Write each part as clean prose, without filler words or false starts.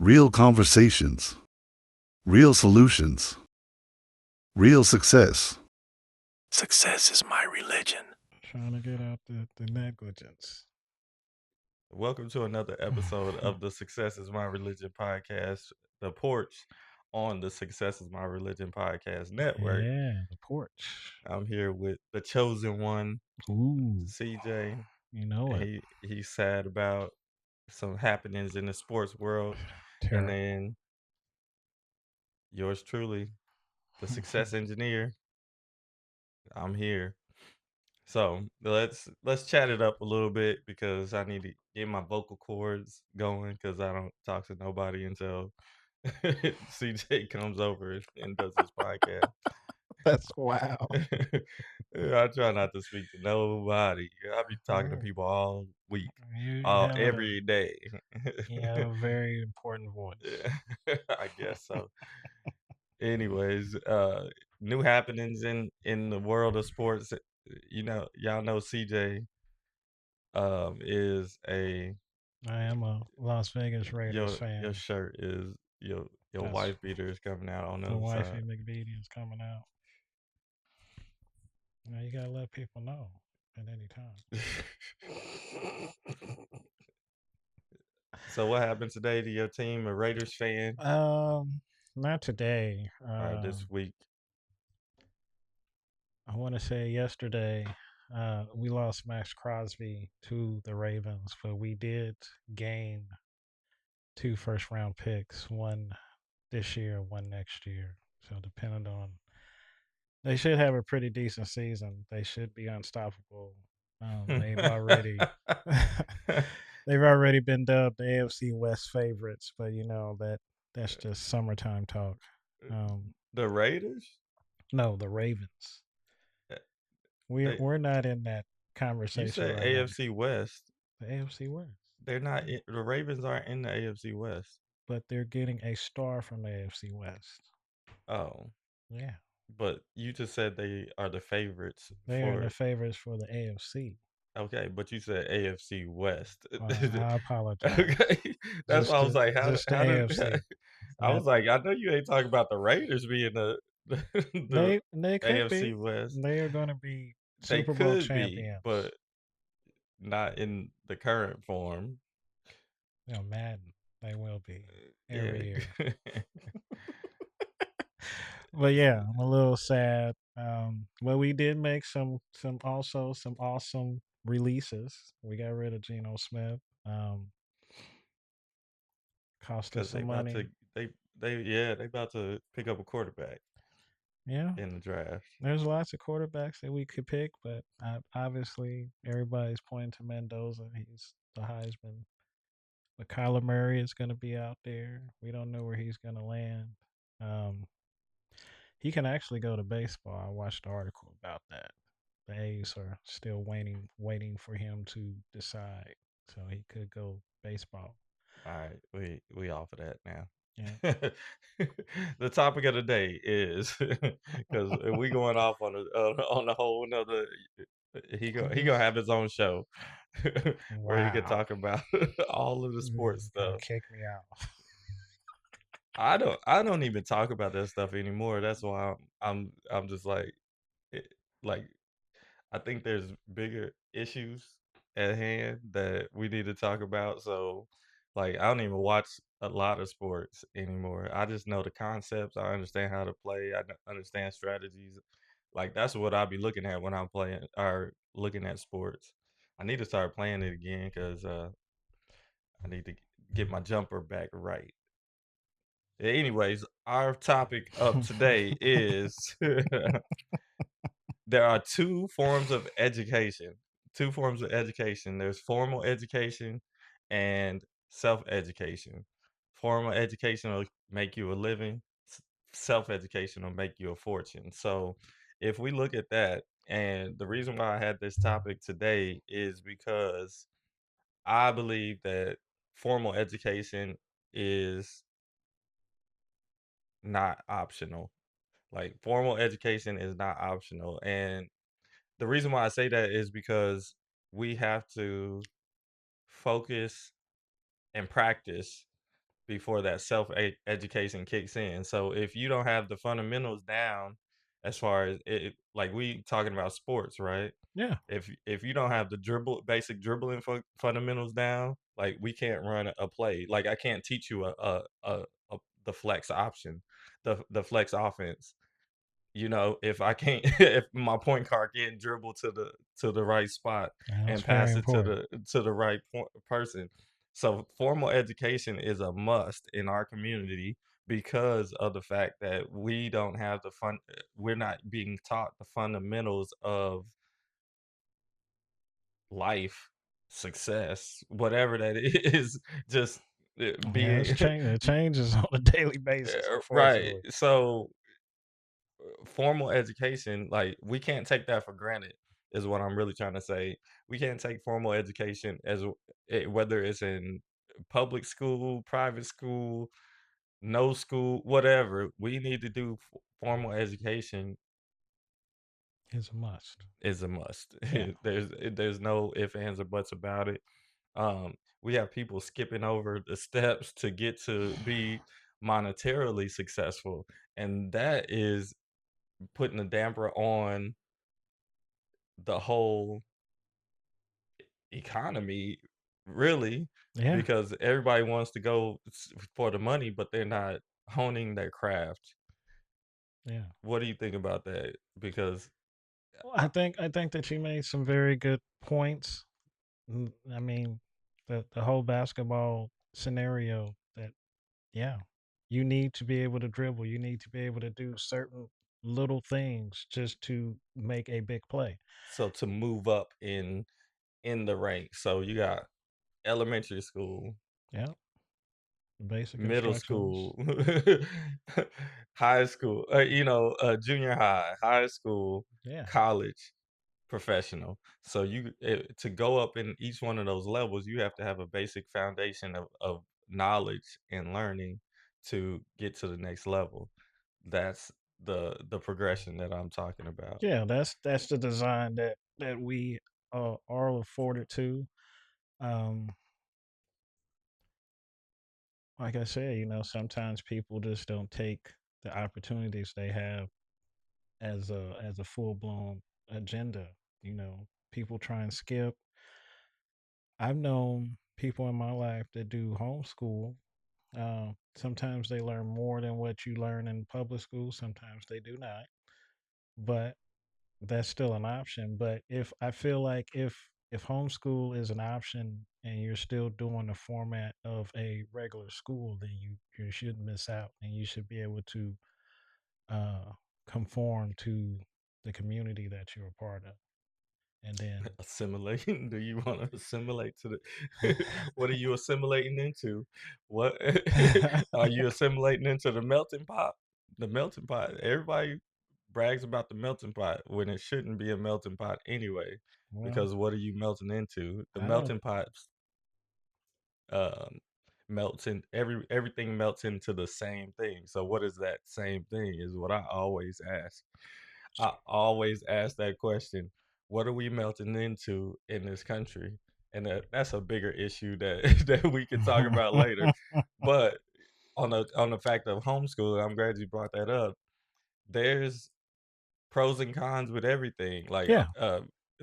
Real conversations, real solutions, real success. Success is my religion. Trying to get out the negligence. Welcome to another episode of the Success is My Religion podcast, the Porch on the Success is My Religion podcast network. Yeah, the porch. I'm here with the chosen one, Ooh, CJ. you know it. He's sad about some happenings in the sports world, and Terrible. then yours truly, the success engineer. I'm here. So let's chat it up a little bit because I need to get my vocal cords going because I don't talk to nobody until CJ comes over and does his podcast. That's wow. I try not to speak to nobody. I be talking to Alright. people all week, You all have a every day. you have a very important voice. Yeah, I guess so. Anyways, new happenings in the world of sports. Y'all know CJ is a I am a Las Vegas Raiders your fan. shirt is your That's wife beater is coming out on the the other wifey side. McBeady is coming out. Now you gotta let people know at any time. So what happened today to your team? A Raiders fan Not today. or this week? I want to say yesterday, we lost Max Crosby to the Ravens, but we did gain two first round picks, one this year, one next year. So depending on, they should have a pretty decent season. They should be unstoppable. They've already they've already been dubbed the AFC West favorites, but that's just summertime talk. Um, The Raiders? no, the Ravens. Uh, We're They we're not in that you conversation said right now. AFC West. The AFC West. They're not Yeah. the Ravens aren't in the AFC West. But they're getting a star from the AFC West. Oh, Yeah. but you just said they are the favorites They are the for favorites for the AFC. okay, but you said AFC West. I apologize. Okay, that's why I was like, Just the how did AFC. I Not was like, I know you ain't talking about the Raiders being the they could AFC be. West. They are going to be They Super Bowl could be, champions. but not in the current form. Madden. They will be every Yeah. year. But yeah, I'm a little sad. But we did make some awesome releases. We got rid of Geno Smith. Cost us Because some money. they they about to pick up a quarterback Yeah, in the draft. there's lots of quarterbacks that we could pick, but obviously everybody's pointing to Mendoza. He's the Heisman. But Kyler Murray is going to be out there. We don't know where he's going to land. Um, he can actually go to baseball. I watched an article about that. The A's are still waiting for him to decide. So he could go baseball. All right, we off of that now. Yeah. The topic of the day is because we going off on a whole another. He gonna This have his own show where he could wow. talk about all of the sports You're gonna stuff. kick me out. I don't even talk about that stuff anymore. That's why I'm just like it, like I think there's bigger issues at hand that we need to talk about. So, like, I don't even watch a lot of sports anymore. I just know the concepts. I understand how to play. Understand strategies. Like, that's what I'll be looking at when I'm playing or looking at sports. I need to start playing it again because I need to get my jumper back right. Anyways, our topic of today is there are two forms of education. Two forms of education. There's formal education and self-education. Formal education will make you a living. Self-education will make you a fortune. So, if we look at that, and the reason why I had this topic today is because I believe that formal education is not optional. Like formal education is not optional, and the reason why I say that is because we have to focus and practice before that education kicks in. So if you don't have the fundamentals down, as far as like we talking about sports, right? Yeah. If you don't have the basic dribbling fundamentals down, like we can't run a play. Like I can't teach you a the flex option, the flex offense. You know, if I can't, if my point guard can't dribble to the right spot That's and very pass it important. to the right person. So formal education is a must in our community because of the fact that we don't have the fun. We're not being taught the fundamentals of life, success, whatever that is. Just Yeah, it's being change. It changes on a daily basis, right. unfortunately. So formal education, like we can't take that for granted, is what I'm really trying to say. We can't take formal education as whether it's in public school, private school, no school, whatever. We need to do formal education It's a must. is a must. Yeah. There's no ifs, ands, or buts about it. We have people skipping over the steps to get to be monetarily successful, and that is putting a damper on the whole economy, really, Yeah. because everybody wants to go for the money, but they're not honing their craft. Yeah. What do you think about that? Because Well, I think that you made some very good points. I mean, the whole basketball scenario that yeah, you need to be able to dribble. You need to be able to do certain little things just to make a big play. so to move up in the ranks, so you got elementary school, Yeah. Basic middle instructions. school, high school, junior high, high school, Yeah. college, professional. So to go up in each one of those levels, you have to have a basic foundation of knowledge and learning to get to the next level. That's the progression that I'm talking about. Yeah, that's the design that we are afforded to. Um, like I said, sometimes people just don't take the opportunities they have as a full blown agenda. People try and skip. I've known people in my life that do homeschool. Sometimes they learn more than what you learn in public school. Sometimes they do not. But that's still an option. But if I feel like if homeschool is an option and you're still doing the format of a regular school, then you shouldn't miss out, and you should be able to uh, conform to the community that you're a part of. And then, Assimilating? Do you want to assimilate to the? What are you assimilating into? What are you assimilating into the melting pot? The melting pot. Everybody brags about the melting pot when it shouldn't be a melting pot anyway. well, Because what are you melting into? The I know. melting pot um, melts in everything melts into the same thing. So what is that same thing? Is what I always ask. I always ask that question. What are we melting into in this country? And that's a bigger issue that that we can talk about later. But on the fact of homeschooling, I'm glad you brought that up. There's pros and cons with everything. Yeah.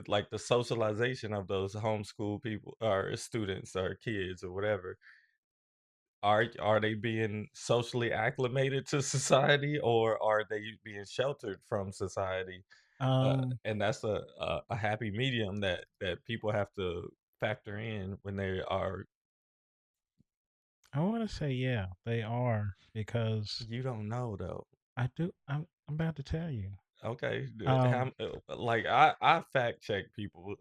Like the socialization of those homeschool people or students or kids or whatever. Are they being socially acclimated to society, or are they being sheltered from society? And that's a happy medium that people have to factor in when they are. I want to say yeah, they are because You don't know though. I do. I'm about to tell you. Okay, Um, like I fact check people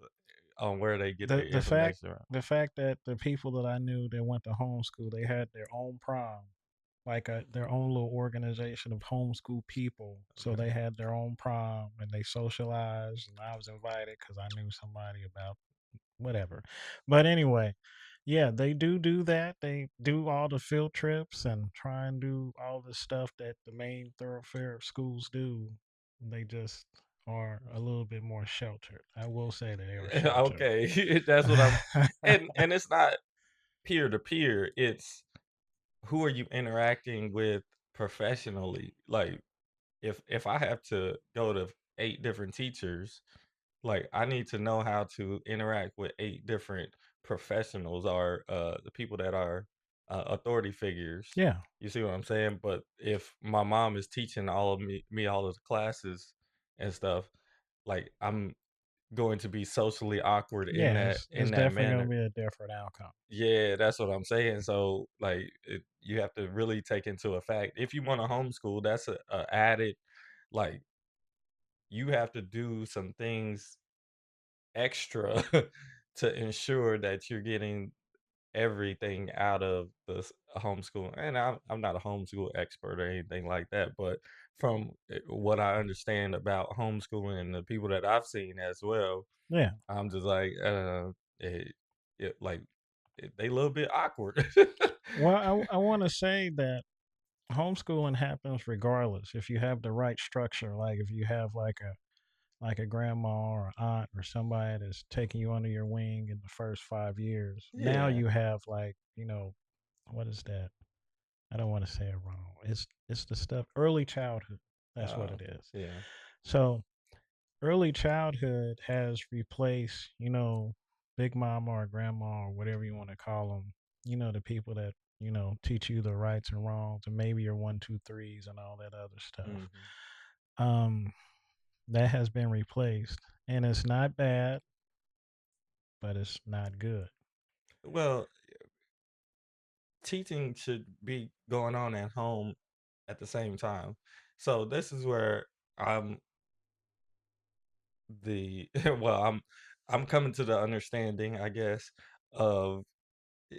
on where they get the their the fact information from. the fact that the people that I knew that went to homeschool, they had their own prom, like their own little organization of homeschool people. So they Okay. had their own prom and they socialized, and I was invited because I knew somebody about whatever. But anyway, yeah, they do that. They do all the field trips and try and do all the stuff that the main thoroughfare schools do. They just are a little bit more sheltered. I will say that they are sheltered. Okay, that's what I'm. And it's not peer to peer. It's who are you interacting with professionally? Like, if I have to go to 8 different teachers, like, I need to know how to interact with 8 different professionals or, the people that are, authority figures. Yeah. You see what I'm saying? But if my mom is teaching all of me all of the classes and stuff, like, I'm going to be socially awkward in Yeah, that it's in that definitely gonna manner. be a different outcome. Yeah, that's what I'm saying. So, like, you have to really take into effect if you want to homeschool. That's a added, like, you have to do some things extra to ensure that you're getting everything out of the homeschool. And I'm not a homeschool expert or anything like that, but from what I understand about homeschooling and the people that I've seen as well, Yeah. I'm just like, like they a little bit awkward. Well, I want to say that homeschooling happens regardless if you have the right structure. Like if you have like a grandma or aunt or somebody that's taking you under your wing in the first 5 years. Now Yeah. you have like what is that? I don't want to say it wrong. It's the stuff early childhood. That's what Uh, it is. yeah. So early childhood has replaced, big mama or grandma or whatever you want to call them. The people that teach you the rights and wrongs and maybe your one, two, threes and all that other stuff. Hmm. Um, that has been replaced, and it's not bad, but it's not good. Well, teaching should be going on at home at the same time. So this is where I'm the well, I'm coming to the understanding, I guess, of eh,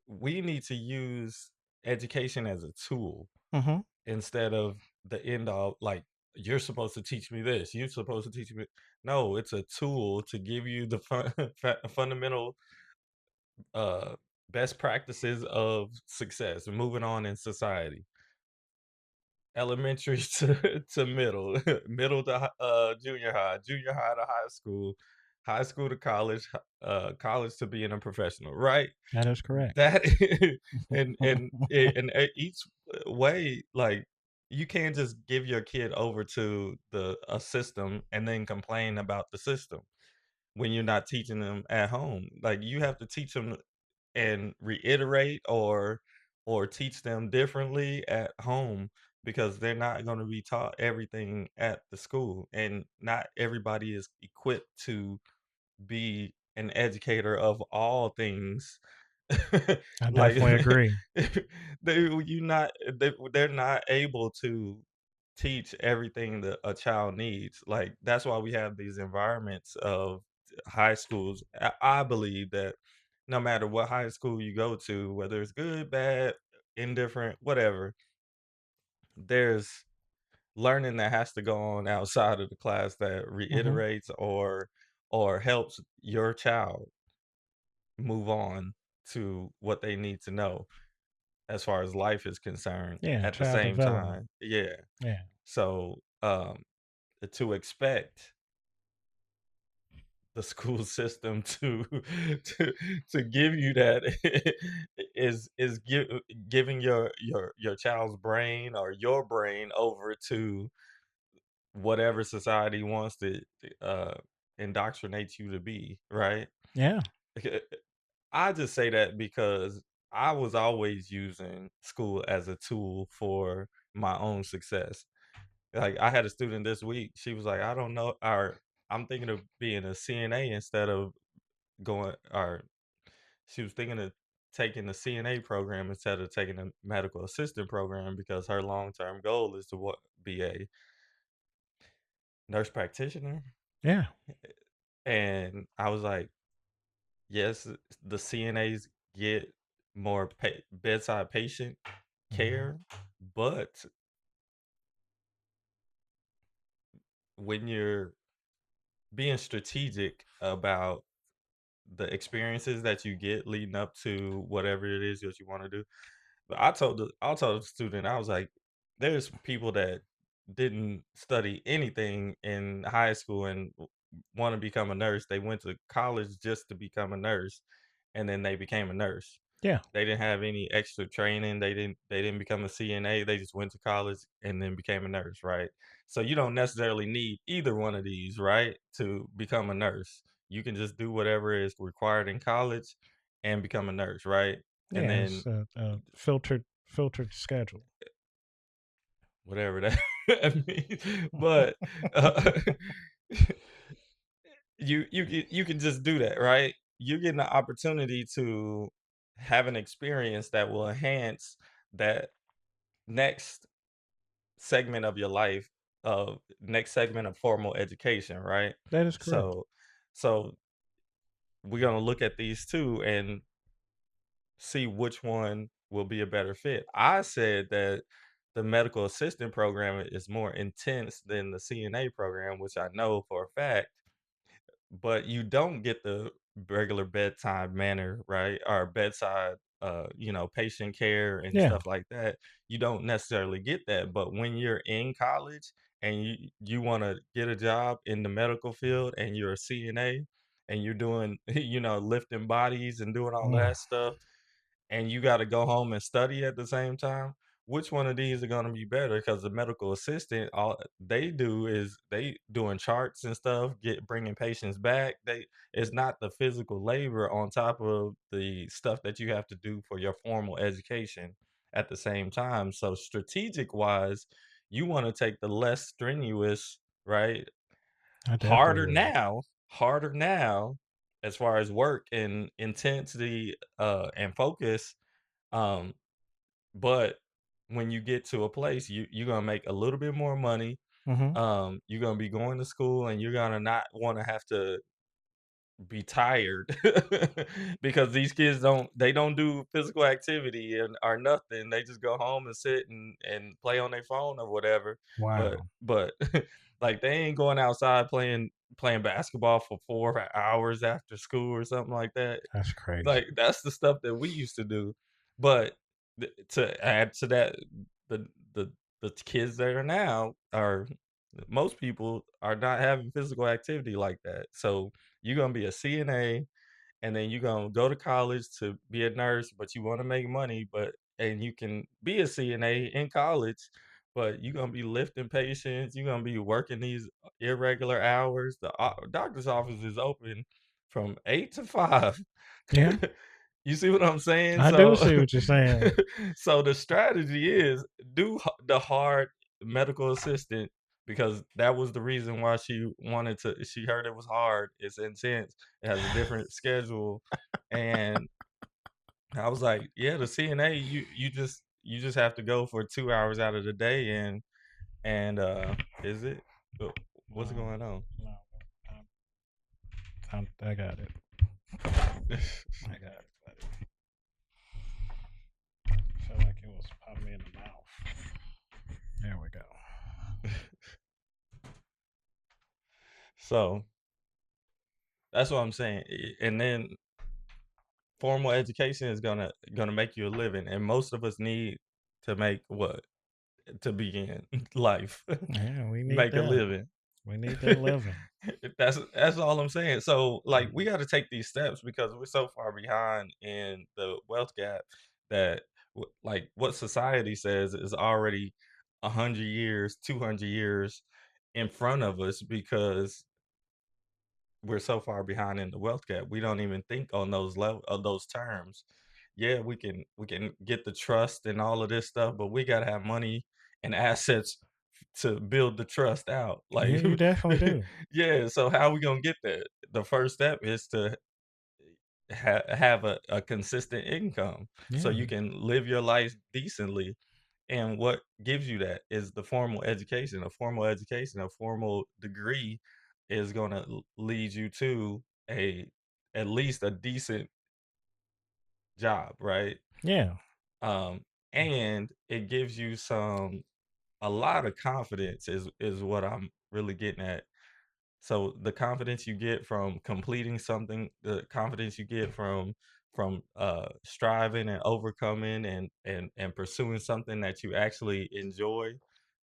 we need to use education as a tool Hmm. instead of the end all. Like, you're supposed to teach me this. You're supposed to teach me. No, it's a tool to give you the fundamental uh, best practices of success and moving on in society. Elementary to middle, middle to junior high to high school to college, college to being a professional, right? That is correct. That and each way, like, you can't just give your kid over to the a system and then complain about the system when you're not teaching them at home. Like, you have to teach them and reiterate or teach them differently at home because they're not going to be taught everything at the school, and not everybody is equipped to be an educator of all things. I Like, definitely agree. they're not able to teach everything that a child needs. Like, that's why we have these environments of high schools. I believe that no matter what high school you go to, whether it's good, bad, indifferent, whatever, there's learning that has to go on outside of the class that Hmm. reiterates or helps your child move on to what they need to know as far as life is concerned Yeah, at the child same development. time. Yeah. Yeah. So, to expect the school system to to give you that is giving your child's brain or your brain over to whatever society wants to uh indoctrinate you to be, right? Yeah. I just say that because I was always using school as a tool for my own success. Like, I had a student this week, she was like, I don't know, or I'm thinking of being a CNA instead of going, or she was thinking of taking the CNA program instead of taking a medical assistant program because her long term goal is to be a nurse practitioner. Yeah. And I was like, yes, the CNAs get more bedside patient Hmm. care, but when you're being strategic about the experiences that you get leading up to whatever it is that you want to do. But I told the student, I was like, there's people that didn't study anything in high school and want to become a nurse. They went to college just to become a nurse, and then they became a nurse. Yeah. They didn't have any extra training. They didn't become a CNA. They just went to college and then became a nurse, right? So you don't necessarily need either one of these, right, to become a nurse. You can just do whatever is required in college and become a nurse, right? And Yeah, then it's a filtered schedule. whatever that means. But uh, you can just do that, right? You're getting the opportunity to have an experience that will enhance that next segment of your life, next segment of formal education, right? That is correct. So so we're gonna look at these two and see which one will be a better fit. I said that the medical assistant program is more intense than the CNA program, which I know for a fact, but you don't get the regular bedtime manner, right? Or bedside, patient care and Yeah. stuff like that. You don't necessarily get that. But when you're in college and you want to get a job in the medical field and you're a CNA and you're doing, lifting bodies and doing all Mm, that stuff, and you gotta go home and study at the same time, which one of these are gonna be better? Because the medical assistant, all they do is they doing charts and stuff, bringing patients back. It's not the physical labor on top of the stuff that you have to do for your formal education at the same time. So strategic wise, you wanna take the less strenuous, right? I definitely Harder would. now, harder now as far as work and intensity, and focus, um, but when you get to a place, you're gonna make a little bit more money. Mhm. You're gonna be going to school, and you're gonna not want to have to be tired because these kids don't do physical activity and or nothing. They just go home and sit and play on their phone or whatever. But Wow. but like they ain't going outside playing basketball for 4 hours after school or something like that. That's crazy. Like, that's the stuff that we used to do, but to add to that, the the the kids that are now are most people are not having physical activity like that, so you're gonna be a CNA, and then you're gonna go to college to be a nurse, but you wanna make money, and you can be a CNA in college, but you're gonna be lifting patients, you're gonna be working these irregular hours. The doctor's office is open from 8 to 5. Yeah. You see what I'm saying? I do So see what you're saying. so the strategy is do the hard medical assistant because that was the reason why she heard it was hard, it's intense, it has a different schedule, and I was like, "Yeah, the CNA, you just have to go for 2 hours out of the day is it? Uh, what's No, going on?" no, I got it. I got it, buddy. I feel like it was popping me in the mouth. There we go. So, that's what I'm saying, and then formal education is gonna make you a living, and most of us need to make what? To begin life, Yeah, we need make a that. living. We need that living. That's all I'm saying. So, like, we gotta take these steps because we're so far behind in the wealth gap that, like, what society says is already 100 years, 200 years in front of us because we're so far behind in the wealth gap. We don't even think on those terms. Yeah, we can get the trust and all of this stuff, but we gotta have money and assets to build the trust out. Yeah, Like, you definitely do. yeah. So how we gonna get there? The first step is to have a consistent income so Yeah. you can live your life decently. And what gives you that is the formal education. A formal degree is going to lead you to a at least a decent job, right? Yeah. Um, and it gives you a lot of confidence is what I'm really getting at. So the confidence you get from completing something, the confidence you get from striving and overcoming and pursuing something that you actually enjoy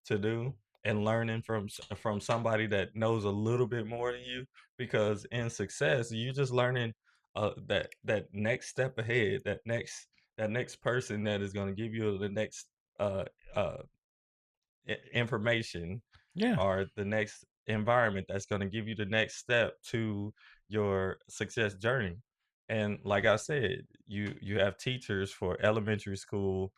to do and learning from somebody that knows a little bit more than you because in success you're just learning that next step ahead, that next person that is going to give you the next uh uh information, Yeah. or the next environment that's going to give you the next step to your success journey. And like I said, you have teachers for elementary school,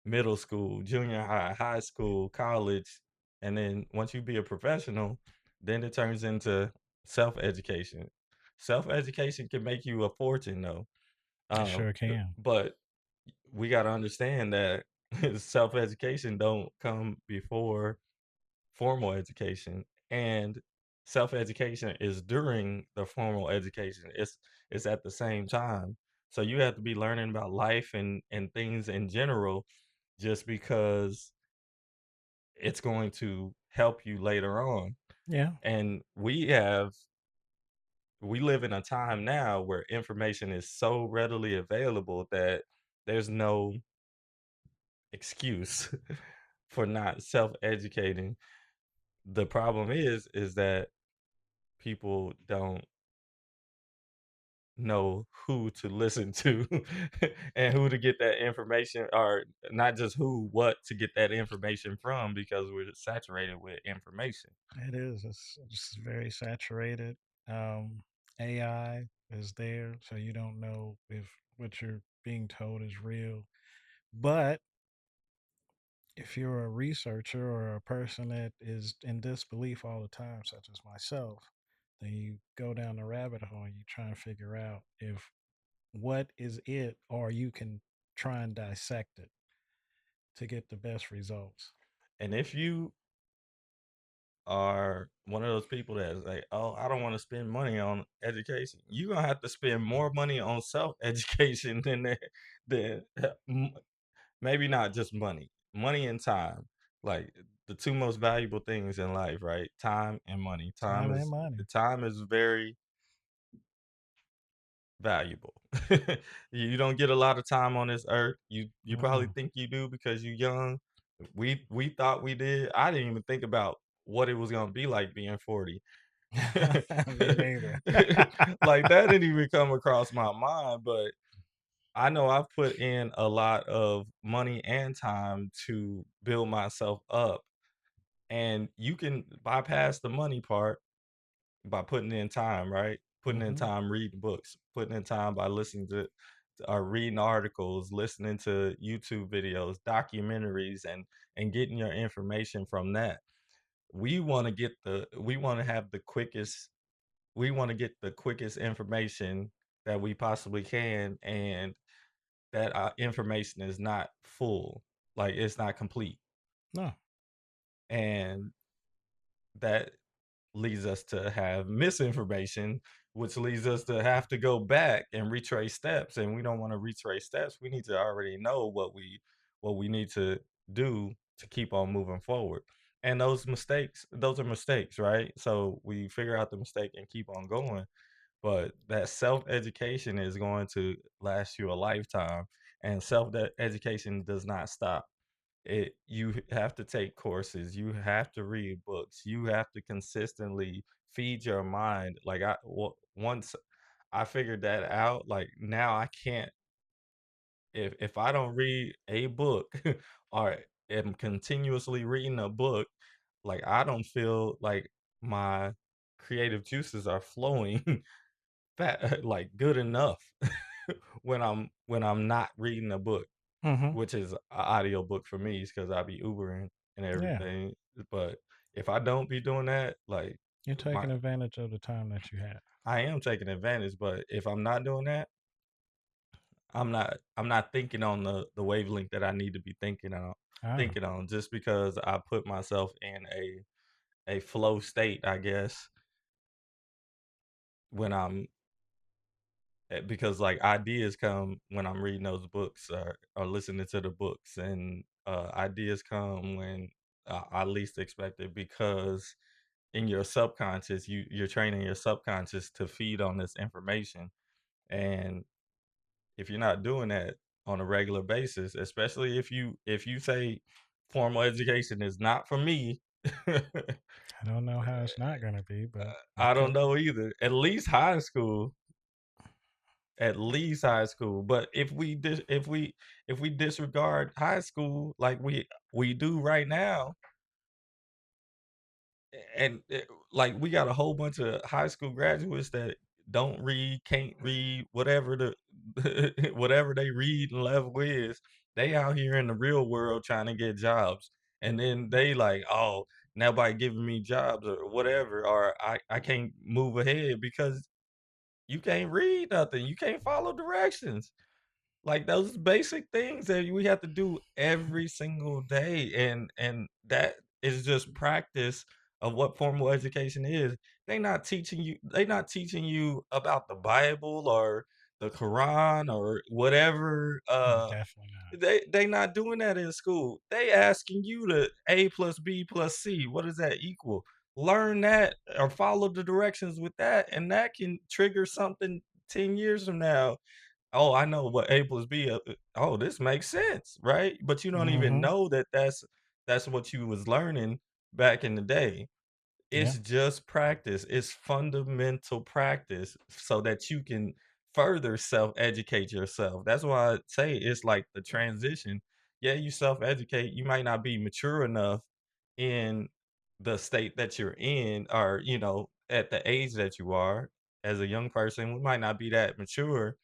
middle school, junior high, high school, college, and then once you be a professional, then it turns into self-education. Self-education can make you a fortune though. It sure B can. but we gotta understand that self-education don't come before formal education, and self-education is during the formal education. It's at the same time. So you have to be learning about life and things in general just because it's going to help you later on. Yeah. And we live in a time now where information is so readily available that there's no excuse for not self-educating. The problem is that people don't know who to listen to and who to get that information, or not just who, what to get that information from, because we're saturated with information. It is. It's just very saturated. Um, AI is there, so you don't know if what you're being told is real. But if you're a researcher or a person that is in disbelief all the time, such as myself, then you go down the rabbit hole and you try and figure out if what is it, or you can try and dissect it to get the best results. And if you are one of those people that's like, oh, I don't want to spend money on education, you're gonna have to spend more money on self-education than maybe not just money, money and time. Like the two most valuable things in life, right? Time and money. Time and money. Time is very valuable. You don't get a lot of time on this earth. You probably Mm-mm. think you do because you're young. We thought we did. I didn't even think about what it was gonna be like being 40. Me neither. Like that didn't even come across my mind, but I know I've put in a lot of money and time to build myself up. And you can bypass the money part by putting in time, right? Putting in Hmm. time reading books, putting in time by listening to or reading articles, listening to YouTube videos, documentaries, and getting your information from that. We want to have the quickest we want to get the quickest information that we possibly can, and that information is not full, like it's not complete, No. and that leads us to have misinformation, which leads us to have to go back and retrace steps. And we don't want to retrace steps. We need to already know what we need to do to keep on moving forward. And those are mistakes, right? So we figure out the mistake and keep on going. But that self education is going to last you a lifetime, and self education does not stop. You have to take courses, you have to read books, you have to consistently feed your mind. Once I figured that out, like now I can't, if I don't read a book or am continuously reading a book, like I don't feel like my creative juices are flowing like good enough when I'm not reading a book, Hmm. which is a audio book for me, because I be Ubering and Yeah. everything. But if I don't be doing that, like You're my taking advantage of the time that you have. I am taking advantage. But if I'm not doing that, I'm not thinking on the wavelength that I need to be Ah. thinking on, just because I put myself in a flow state, I guess, when because like ideas come when I'm reading those books, or listening to the books, and ideas come when I least expect it, because in your subconscious, you're training your subconscious to feed on this information. And if you're not doing that on a regular basis, especially if you say formal education is not for me, I don't know how it's not going to be, but I okay. don't know either. At least high school, at least high school. But if we disregard high school like we do right now, and like we got a whole bunch of high school graduates that don't read, can't read, whatever the whatever they read and level is, they out here in the real world trying to get jobs. And then they like, oh, nobody giving me jobs or whatever, or I can't move ahead because you can't read nothing. You can't follow directions. Like those basic things that we have to do every single day, and that is just practice of what formal education is. They not teaching you about the Bible or the Quran or whatever. Definitely not. They not doing that in school. They asking you to A plus B plus C. What does that equal? Learn that or follow the directions with that, and that can trigger something 10 years from now. Oh, I know what A plus B. Oh, this makes sense, right? But you don't even Hmm. know that that's what you was learning back in the day. Yeah. It's just practice. It's fundamental practice so that you can further self-educate yourself. That's why I say it's like the transition. Yeah, you self-educate. You might not be mature enough in the state that you're in, or at the age that you are as a young person. We might not be that mature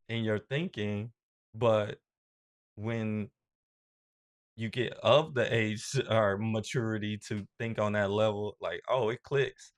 in your thinking, but when you get of the age or maturity to think on that level, like, oh, it clicks.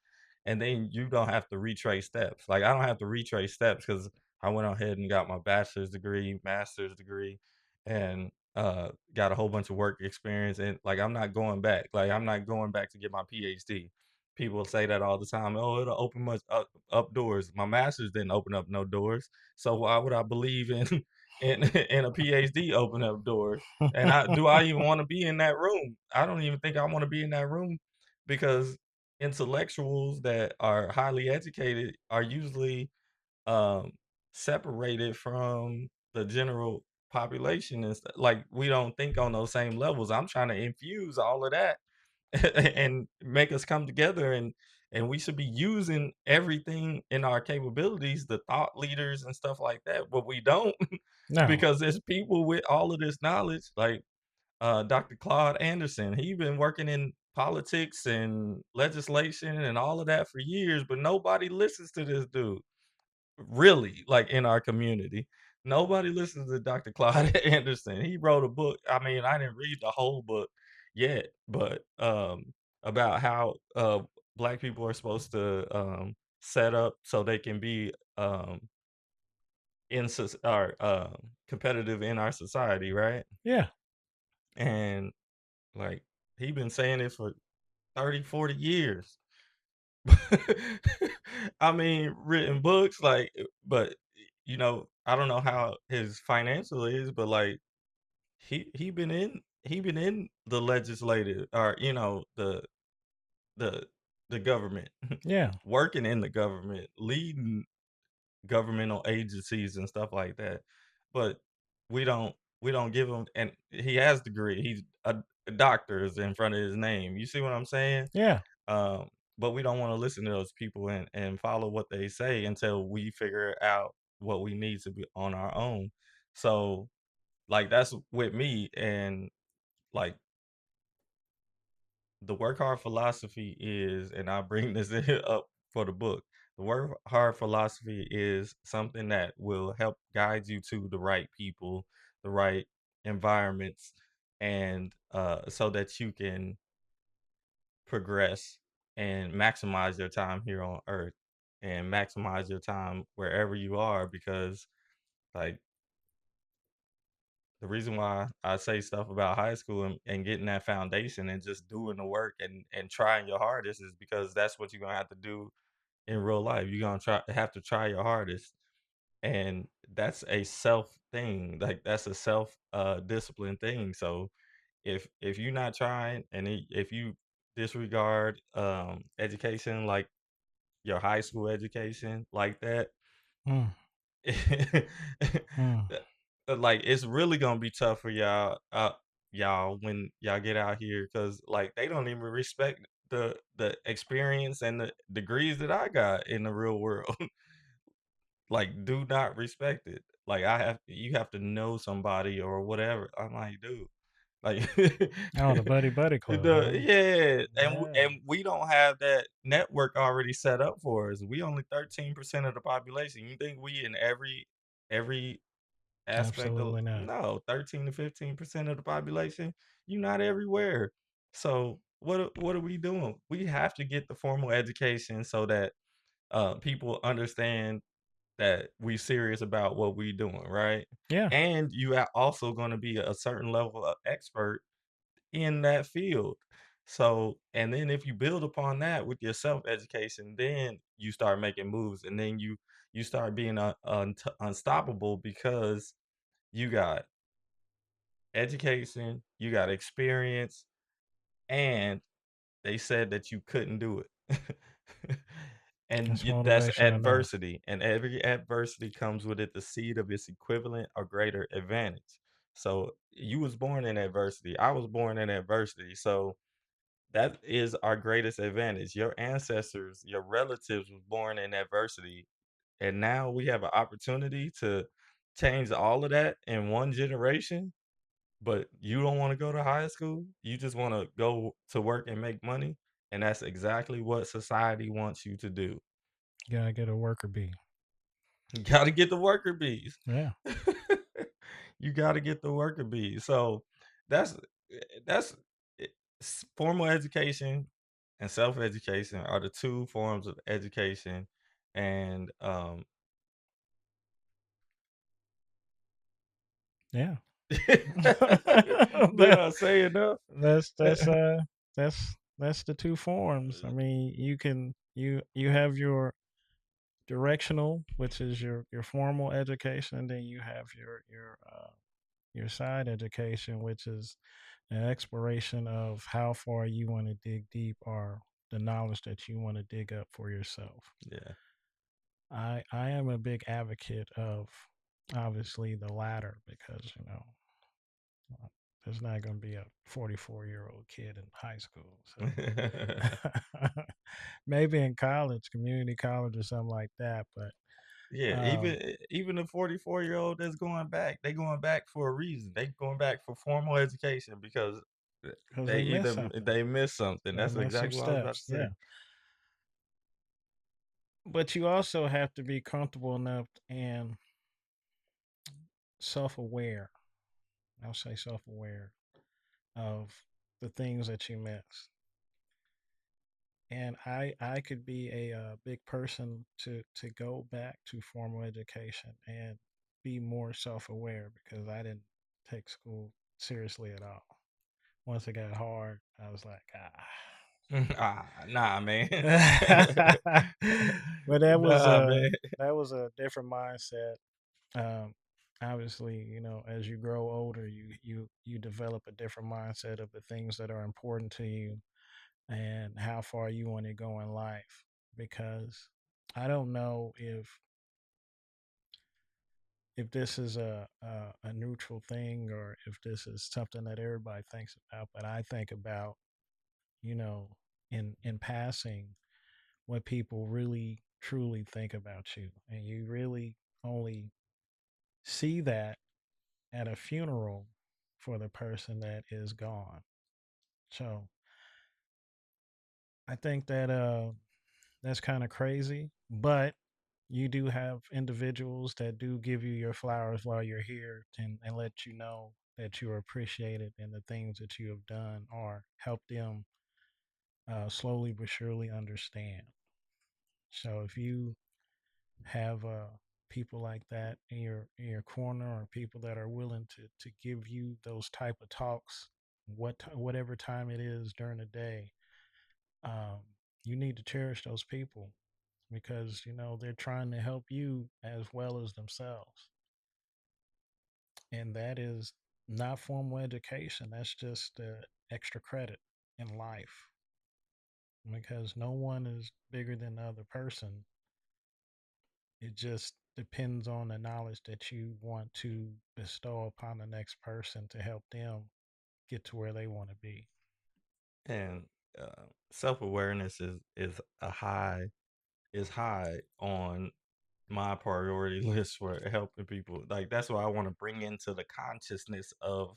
And then you don't have to retrace steps. Like, I don't have to retrace steps because I went ahead and got my bachelor's degree, master's degree, and got a whole bunch of work experience. And like, I'm not going back. Like, I'm not going back to get my PhD. People say that all the time. Oh, it'll open much up doors. My master's didn't open up no doors. So why would I believe in in a PhD open up doors? And I even wanna be in that room? I don't even think I wanna be in that room because intellectuals that are highly educated are usually, um, separated from the general population and like, we don't think on those same levels. I'm trying to infuse all of that and make us come together, and we should be using everything in our capabilities, the thought leaders and stuff like that, but we don't No. because there's people with all of this knowledge, like Dr. Claude Anderson. He been working in politics and legislation and all of that for years, but nobody listens to this dude. Really, like in our community, nobody listens to Dr. Claude Anderson. He wrote a book. I mean, I didn't read the whole book yet, but about how black people are supposed to set up so they can be or competitive in our society, right? Yeah. And like he been saying it for 30, 40 years. I mean, written books, like, but I don't know how his financial is, but like he been in the legislative, or the the government, Yeah. working in the government, leading governmental agencies and stuff like that. But we don't we don't give him, and he has degree. He's a doctor is in front of his name. You see what I'm saying? Yeah. Um, but we don't want to listen to those people and follow what they say until we figure out what we need to be on our own. So like that's with me, and like the work hard philosophy is, and I bring this up for the book. The work hard philosophy is something that will help guide you to the right people, the right environments, and so that you can progress and maximize your time here on earth and maximize your time wherever you are, because like the reason why I say stuff about high school and getting that foundation and just doing the work and trying your hardest is because that's what you're gonna have to do in real life. You're gonna have to try your hardest. And that's a self thing. Like that's a self discipline thing. So if you're not trying, and if you disregard education, like your high school education like that, Mm. Mm. like it's really gonna be tough for y'all when y'all get out here, because like they don't even respect the experience and the degrees that I got in the real world. like, do not respect it. Like, you have to know somebody or whatever. I'm like, dude, like, Oh, the buddy buddy club, huh? yeah, Yeah, and we don't have that network already set up for us. We only 13% of the population. You think we in every aspect of absolutely not. no, 13 to 15% of the population, you're not everywhere. So what are we doing? We have to get the formal education so that people understand that we serious about what we doing, right? Yeah, And you are also going to be a certain level of expert in that field. So, and then if you build upon that with your self education, then you start making moves, and then you start being unstoppable because you got education, you got experience, and they said that you couldn't do it. And that's that's motivation enough. adversity, and every adversity comes with it the seed of its equivalent or greater advantage. So you was born in adversity. I was born in adversity. So that is our greatest advantage. Your ancestors, your relatives was born in adversity. And now we have an opportunity to change all of that in one generation, but you don't want to go to high school. You just want to go to work and make money. And that's exactly what society wants you to do. You gotta get a worker bee. You got to get the worker bees. Yeah, You got to get the worker bees. So that's that's formal education and self education are the two forms of education. And yeah. did That- I say enough? that's the two forms. I mean, you have your directional, which is your formal education, and then you have your side education, which is an exploration of how far you want to dig deep or the knowledge that you want to dig up for yourself. Yeah. I am a big advocate of obviously the latter because uh, there's not going to be a 44-year-old kid in high school. So maybe in college, community college or something like that. But Yeah, even the 44-year-old that's going back, they going back for a reason. They going back for formal education because because they they miss either something, they missed something. they That's miss some exactly what I was about steps. to say. Yeah. But you also have to be comfortable enough and self aware. I'll say self aware of the things that you miss. And I could be a big person to go back to formal education and be more self aware because I didn't take school seriously at all. Once it got hard, I was like, Nah, man. but that was Nah, man. a different mindset. Um, obviously, as you grow older, you develop a different mindset of the things that are important to you and how far you want to go in life. Because I don't know if this is a neutral thing or if this is something that everybody thinks about, but I think about you know in passing what people really truly think about you, and you really only see that at a funeral for the person that is gone. So I think that that's kind of crazy, but you do have individuals that do give you your flowers while you're here and let you know that you are appreciated and the things that you have done or help them slowly but surely understand. So if you have people like that in your corner or people that are willing to give you those type of talks, whatever time it is during the day, um, you need to cherish those people because they're trying to help you as well as themselves, and that is not formal education. That's just extra credit in life because no one is bigger than the other person. It just depends on the knowledge that you want to bestow upon the next person to help them get to where they want to be. And self awareness is high on my priority list for helping people. Like that's what I want to bring into the consciousness of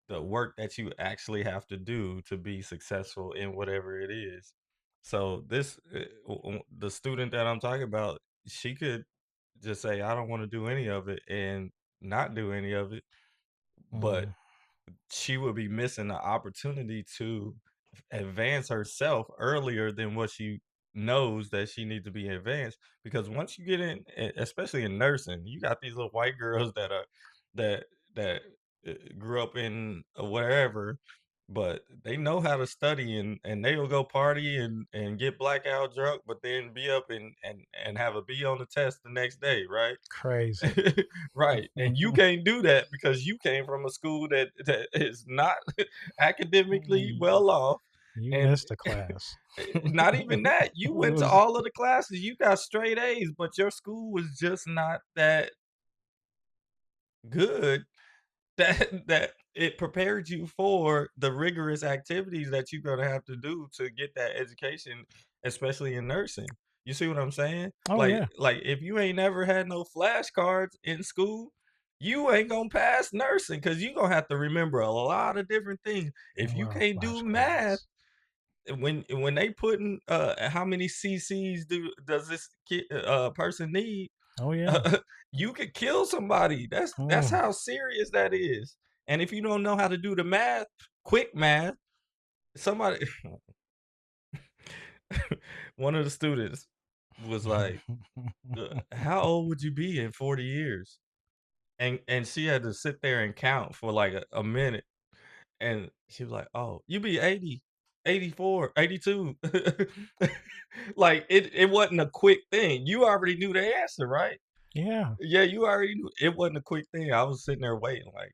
the work that you actually have to do to be successful in whatever it is. So this the student that I'm talking about, she could just say I don't want to do any of it and not do any of it, but Mm, she would be missing the opportunity to advance herself earlier than what she knows that she needs to be advanced. Because once you get in, especially in nursing, you got these little white girls that are that that grew up in wherever, but they know how to study and they'll go party and get blackout drunk, but then be up and have a B on the test the next day, right? crazy. Right, and you can't do that because you came from a school that is not academically Mm, well off, you and missed a class. not even that, you It went to was all of the classes, you got straight A's, but your school was just not that good that it prepared you for the rigorous activities that you're gonna have to do to get that education, especially in nursing. You see what I'm saying? oh yeah. Like if you ain't never had no flashcards in school, you ain't gonna pass nursing because you gonna have to remember a lot of different things. I If you love can't do math, flashcards. when they putting how many CCs does this person need? Oh yeah. You could kill somebody. That's Mm. how serious that is. And if you don't know how to do the math, quick math, somebody one of the students was like, "How old would you be in 40 years?" And she had to sit there and count for like a minute. And she was like, "Oh, you be 80, 84, 82." Like it wasn't a quick thing. You already knew the answer, right? Yeah. Yeah, you already knew. It wasn't a quick thing. I was sitting there waiting, like,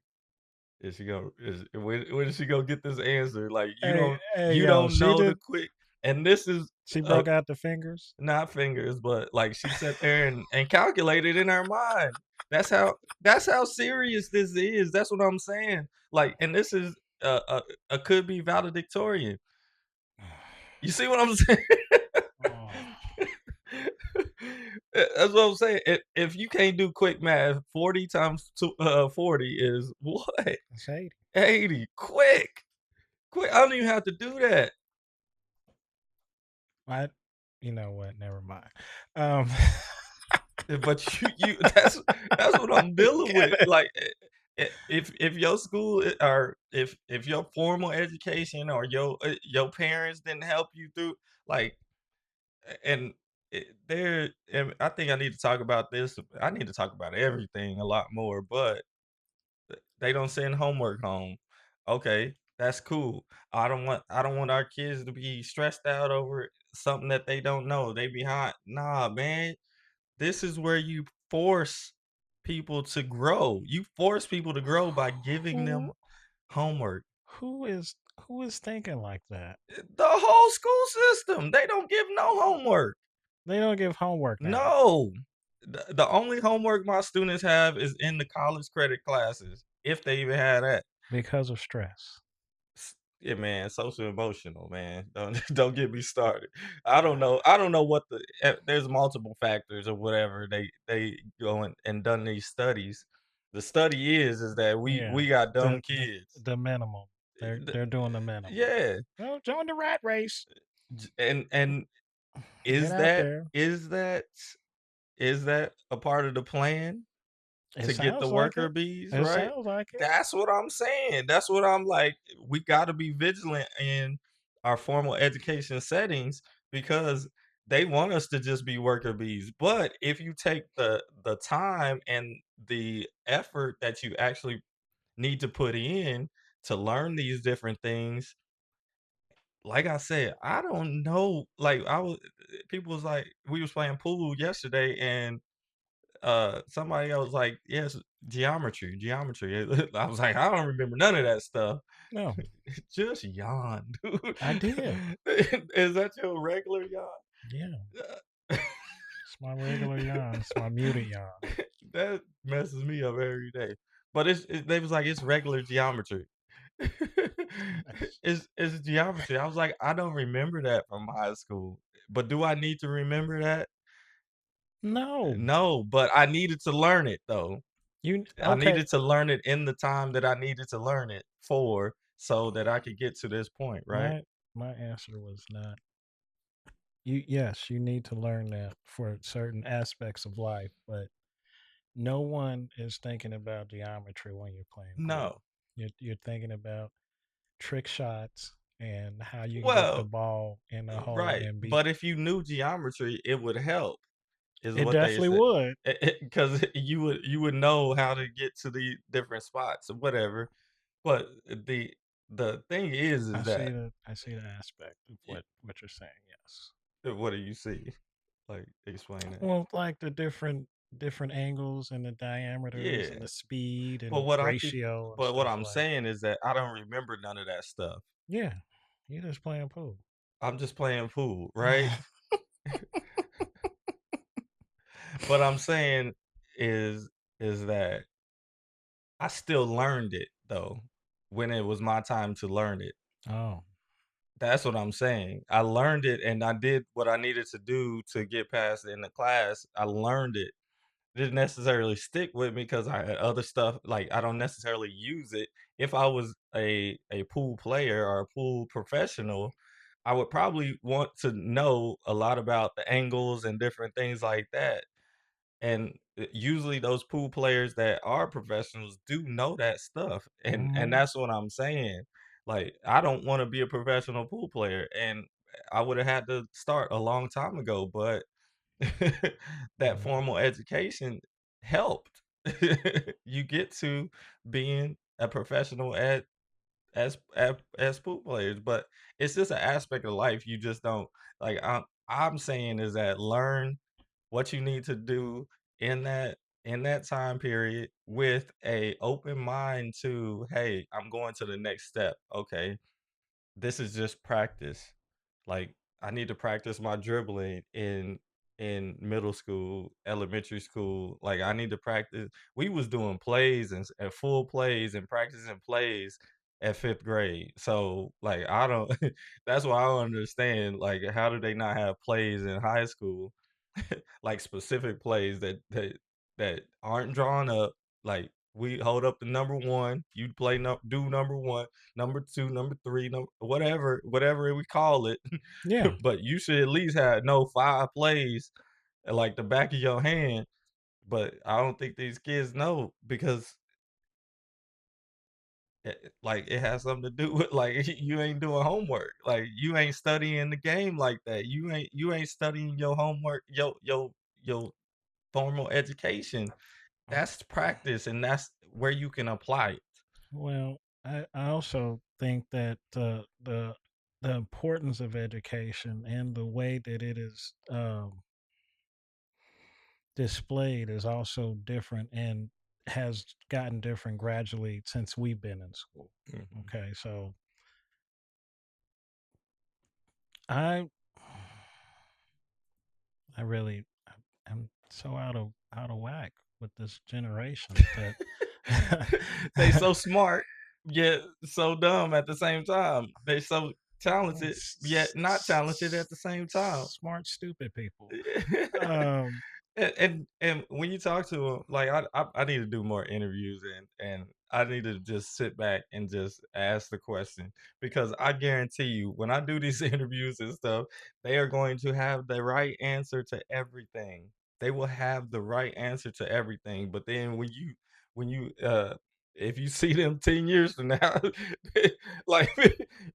when is she gonna get this answer? Like, Hey, you yo, don't she know the did. quick. And this is She uh broke out the fingers. not fingers, but like she sat there and calculated in her mind. That's how serious this is. That's what I'm saying. Like, and this is a could be valedictorian. You see what I'm saying? Oh, That's what I'm saying. If you can't do quick math, 40 times 40 is what? it's 80. 80. Quick. Quick. I don't even have to do that. I, you know what? Never mind. Um, But you that's what I'm dealing with. gotta- Like if your school or if your formal education or your parents didn't help you through like and there and I think I need to talk about this. I need to talk about everything a lot more, but they don't send homework home. Okay, that's cool. I don't want our kids to be stressed out over something that they don't know. They behind. Nah, man. This is where you force people to grow. You force people to grow by giving them who homework. who is thinking like that? The whole school system, they don't give no homework. They don't give homework now No. The only homework my students have is in the college credit classes, if they even have that. because of stress. Yeah, man, social emotional, man. Don't don't get me started. I don't know what there's multiple factors or whatever they go and done these studies. The study is that Yeah, we got the dumb the kids. the minimum. The- They're doing the minimum. yeah, Well, join the rat race. and Get is out that there. is that is that a part of the plan? It To get the sounds like worker it. bees, It right? sounds like it. That's what I'm saying. That's what I'm like. We got to be vigilant in our formal education settings because they want us to just be worker bees. But if you take the time and the effort that you actually need to put in to learn these different things, like I said, I don't know. Like I was, people was like, we was playing pool yesterday, and somebody else like, "Yes, geometry." I was like, "I don't remember none of that stuff." No, Just yawn, dude. I did. Is that your regular yawn? Yeah, Uh, it's my regular yawn. It's my muted yawn. That messes me up every day. But they was like, "It's regular geometry." It's geometry. I was like, "I don't remember that from high school." But do I need to remember that? No. No, but I needed to learn it though. I Okay. needed to learn it in the time that I needed to learn it for so that I could get to this point, right? My answer was not. Yes, you need to learn that for certain aspects of life, but no one is thinking about geometry when you're playing pool. No. You're thinking about trick shots and how you can get the Well, ball in the hole right. and be. But if you knew geometry, it would help, is It what they definitely said. would. Because you would know how to get to the different spots or whatever. But the thing is that I see the aspect of y- what you're saying. Yes. what do you see? Like explain that. Well, like the different angles and the diameters and Yeah. the speed But and what I keep ratio and but what stuff I'm like. saying is that I don't remember none of that stuff. Yeah, you're just playing pool. I'm just playing pool, right? What I'm saying is is that I still learned it though when it was my time to learn it. Oh. That's what I'm saying. I learned it and I did what I needed to do to get past it in the class. I learned it. Didn't necessarily stick with me because I had other stuff like I don't necessarily use it. If I was a pool player or a pool professional, I would probably want to know a lot about the angles and different things like that. And usually those pool players that are professionals do know that stuff. And Hmm. that's what I'm saying. Like I don't want to be a professional pool player and I would have had to start a long time ago, but that formal education helped. You get to being a professional as pool players, but it's just an aspect of life you just don't like. I'm saying is that learn what you need to do in that time period with a open mind to hey, I'm going to the next step. Okay, this is just practice. Like I need to practice my dribbling in middle school, elementary school. Like I need to practice. We was doing plays and full plays and practicing plays at fifth grade. So like I don't. That's why I don't understand. Like how do they not have plays in high school? Like specific plays that aren't drawn up. Like we hold up the number one. You play do number one, number two, number three, whatever we call it. Yeah. But you should at least have no 5 plays at like the back of your hand. But I don't think these kids know because like it has something to do with like you ain't doing homework. Like you ain't studying the game like that. You ain't studying your homework, your formal education. That's practice and that's where you can apply it. Well, I also think that the importance of education and the way that it is displayed is also different and has gotten different gradually since we've been in school. Mhm. Okay, so I I really I'm so out of whack with this generation that They so smart, yet so dumb at the same time. They so talented, yet not talented at the same time. smart stupid people. Um And when you talk to them, like I need to do more interviews and I need to just sit back and just ask the question because I guarantee you when I do these interviews and stuff, they are going to have the right answer to everything. They will have the right answer to everything. But then when you if you see them 10 years from now, like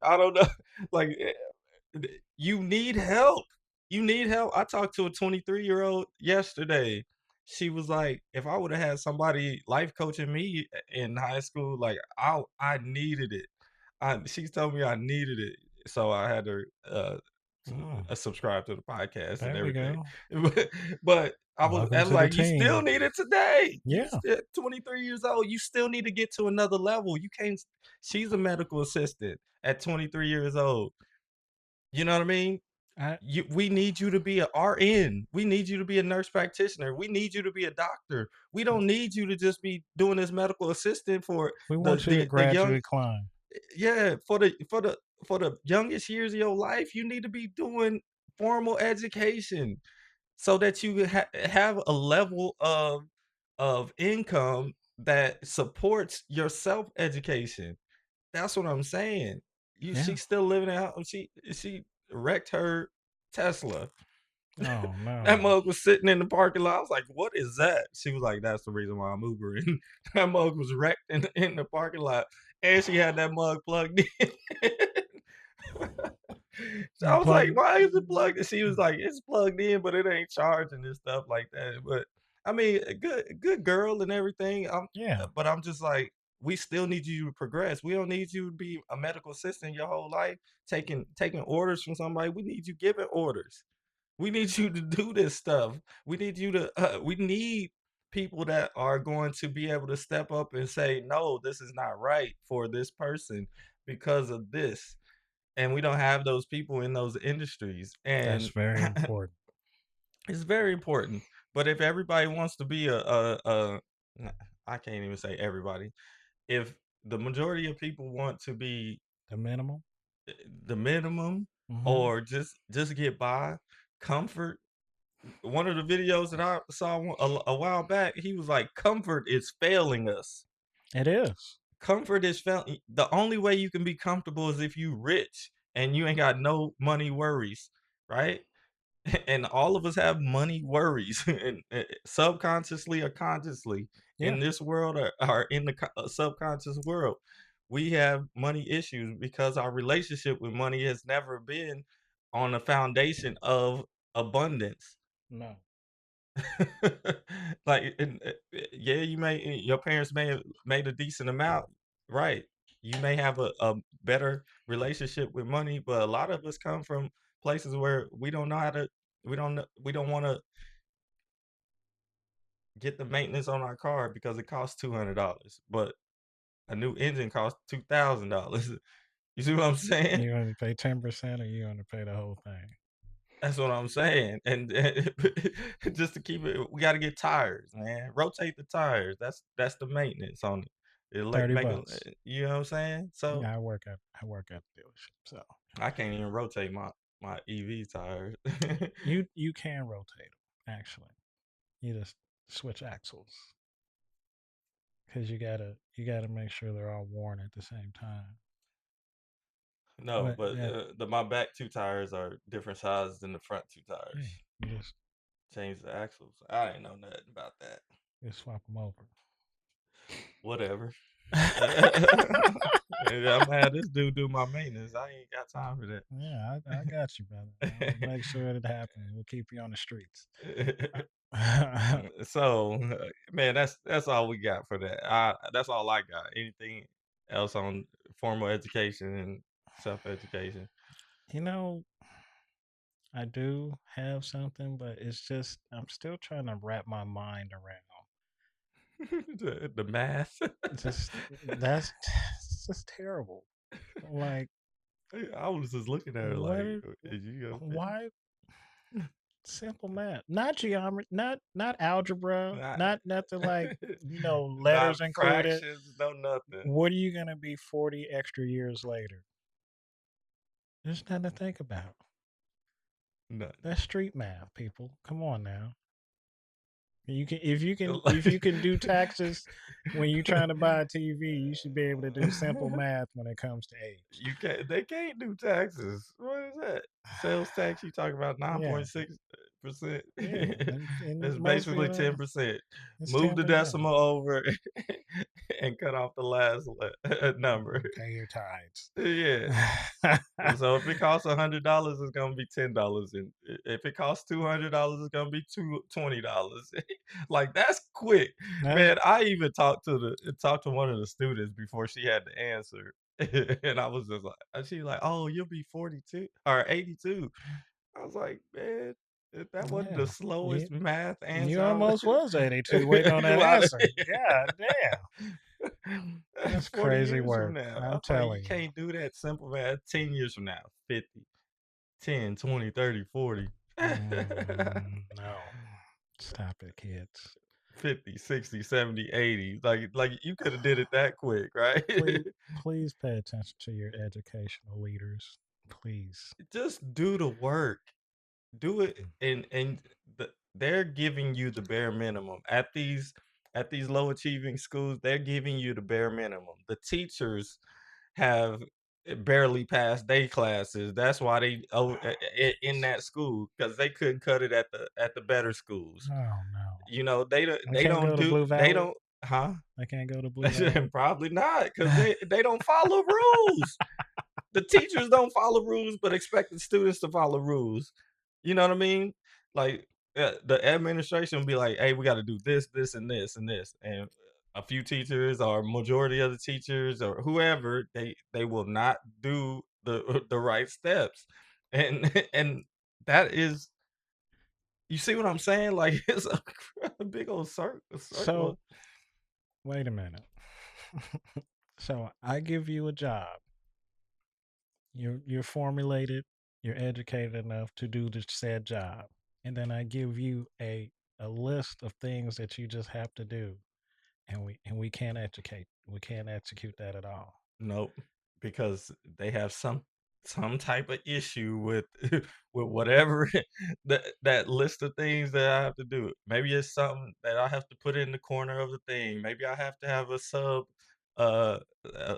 I don't know, like you need help. You need help. I talked to a 23-year-old yesterday. She was like, if I would have had somebody life coaching me in high school, like I needed it. She told me I needed it. So I had to oh, subscribe to the podcast and there we everything. go. But I Welcome was to the like, you still team. need it today. You Yeah. still 23 years old. You still need to get to another level. You can't. She's a medical assistant at 23 years old. You know what I mean? I We need you to be a RN. We need you to be a nurse practitioner. We need you to be a doctor. We don't need you to just be doing this medical assistant for we the want you to the, the young gradually climb. yeah, for the youngest years of your life, you need to be doing formal education. so that you have a level of income that supports your self education. That's what I'm saying. Yeah. She's still living out. She wrecked her Tesla. Oh That no. mug was sitting in the parking lot. I was like, "What is that?" She was like, "That's the reason why I'm Ubering." That mug was wrecked in the parking lot, and she had that mug plugged in. So I was like, Plug. "Why is it plugged in?" She was like, "It's plugged in, but it ain't charging and stuff like that." But I mean, a good girl and everything. Yeah, But I'm just like, we still need you to progress. We don't need you to be a medical assistant your whole life, taking orders from somebody. We need you giving orders. We need you to do this stuff. We need you to. We need people that are going to be able to step up and say, "No, this is not right for this person because of this." And we don't have those people in those industries, that's and very important. it's very important. But if everybody wants to be I can't even say everybody. If the majority of people want to be The minimum. the minimum Hmm. or just get by, comfort. One of the videos that I saw a while back, he was like, "Comfort is failing us. It is. Comfort is failing. The only way you can be comfortable is if you rich and you ain't got no money worries, right?" And all of us have money worries, and subconsciously or consciously Yeah, in this world or in the subconscious world, we have money issues because our relationship with money has never been on a foundation of abundance. no. Like, yeah, your parents may have made a decent amount, right? You may have a better relationship with money, but a lot of us come from places where we don't know how to, we don't want to get the maintenance on our car because it costs $200, but a new engine costs $2,000. You see what I'm saying? You going to pay 10% or you going to pay the whole thing? That's what I'm saying, and just to keep it, we gotta get tires, man. Rotate the tires. That's the maintenance on it. It'll like 30 make a, bucks. you know what I'm saying? So Yeah, I work at the dealership. So I can't even rotate my EV tires. you can rotate them actually. You just switch axles because you gotta make sure they're all worn at the same time. No, But but yeah, my back two tires are different sizes than the front two yeah, tires. you just Change the axles. I ain't know nothing about that. you swap them over. Whatever. Yeah, I'm gonna have this dude do my maintenance. I ain't got time for Yeah, I got you, brother. I'll that. make sure it happens. We'll keep you on the streets. So, man, that's all we got for that. That's all I got. Anything else on formal education and self education? You know, I do have something, but it's just I'm still trying to wrap my mind around. The math. Just that's it's just terrible. Like I was just looking at her what? like, "Is you okay?" Why simple math? Not geometry, not algebra, Not, not nothing like not letters included. fractions, no nothing, What are you gonna be 40 extra years later? There's nothing to think about. nothing. That's street math, people. Come on now. If you can do taxes when you're trying to buy a TV, you should be able to do simple math when it comes to age. You can't. They can't do taxes. What is that? Sales tax? You talking about nine Yeah, point 6%? yeah, and It's most basically people 10%. it's Move the 10%. decimal over and cut off the last number. Pay your tithes. Yeah. So if it costs $100, it's gonna be $10, and if it costs $200, it's gonna be $20. Like that's quick, That's man. I even talked to one of the students before she had the answer, and I was just like, and she like, "Oh, you'll be 42 or 82." I was like, "Man, if that wasn't the yeah. You, slowest math you answer almost was 82 waiting on that answer. God damn. That's That's 40 crazy years from work. now. I I'm was like, you telling you. can't do that simple math 10 years from now, 50, 10, 20, 30, 40, No. Stop it, kids. 50, 60, 70, 80. Like you could have did it that quick, right? Please, please pay attention to your educational leaders. Please. Just do the work. do it, and they're giving you the bare minimum at these low achieving schools. They're giving you the bare minimum. The teachers have barely passed their classes. That's why they in that school, because they couldn't cut it at the better schools. Oh no. You know, they don't I can't go to Blue they Valley. don't huh? I can't go to Blue Valley. Probably not, because they don't follow rules. The teachers don't follow rules, but expect the students to follow rules. You know what I mean? Like the administration will be like, "Hey, we got to do this, this, and this, and this," and a few teachers or majority of the teachers or whoever they will not do the right steps, and and that is, you see what I'm saying? Like it's a big old circle. So wait a minute. So I give you a job. You're formulated, you're educated enough to do the said job. And then I give you a list of things that you just have to do. And we can't educate. We can't execute that at all. Nope, because they have some type of issue with with whatever that list of things that I have to do. Maybe it's something that I have to put in the corner of the thing. Maybe I have to have a uh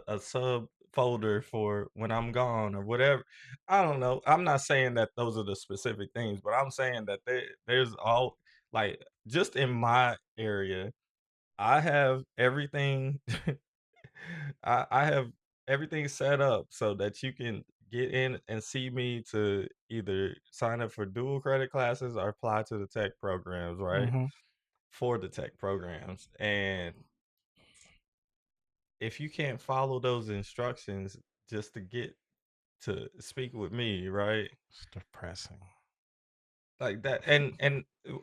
a sub folder for when I'm gone or whatever. I don't know. I'm not saying that those are the specific things, but I'm saying that there's all, like, just in my area, I have everything I have everything set up so that you can get in and see me to either sign up for dual credit classes or apply to the tech programs, right? Mm-hmm. For the tech programs. And if you can't follow those instructions just to get to speak with me, right? It's depressing. Like that, and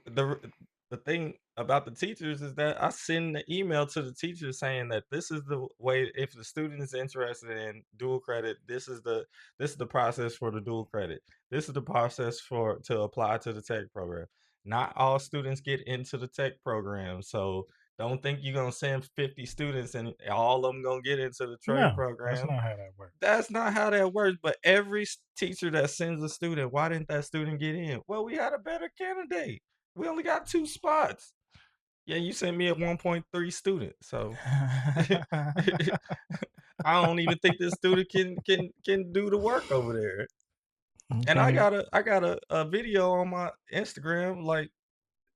the thing about the teachers is that I send the email to the teachers saying that this is the way, if the student is interested in dual credit, this is the process for the dual credit. This is the process for to apply to the tech program. Not all students get into the tech program, so don't think you're gonna send 50 students and all of them gonna get into the trade No, that's program. not how that works. That's not how that works, but every teacher that sends a student, why didn't that student get in? Well, we had a better candidate. We only got 2 spots. Yeah, you sent me a 1.3 student, so I don't even think this student can do the work over there. And Okay. I got a video on my Instagram, like,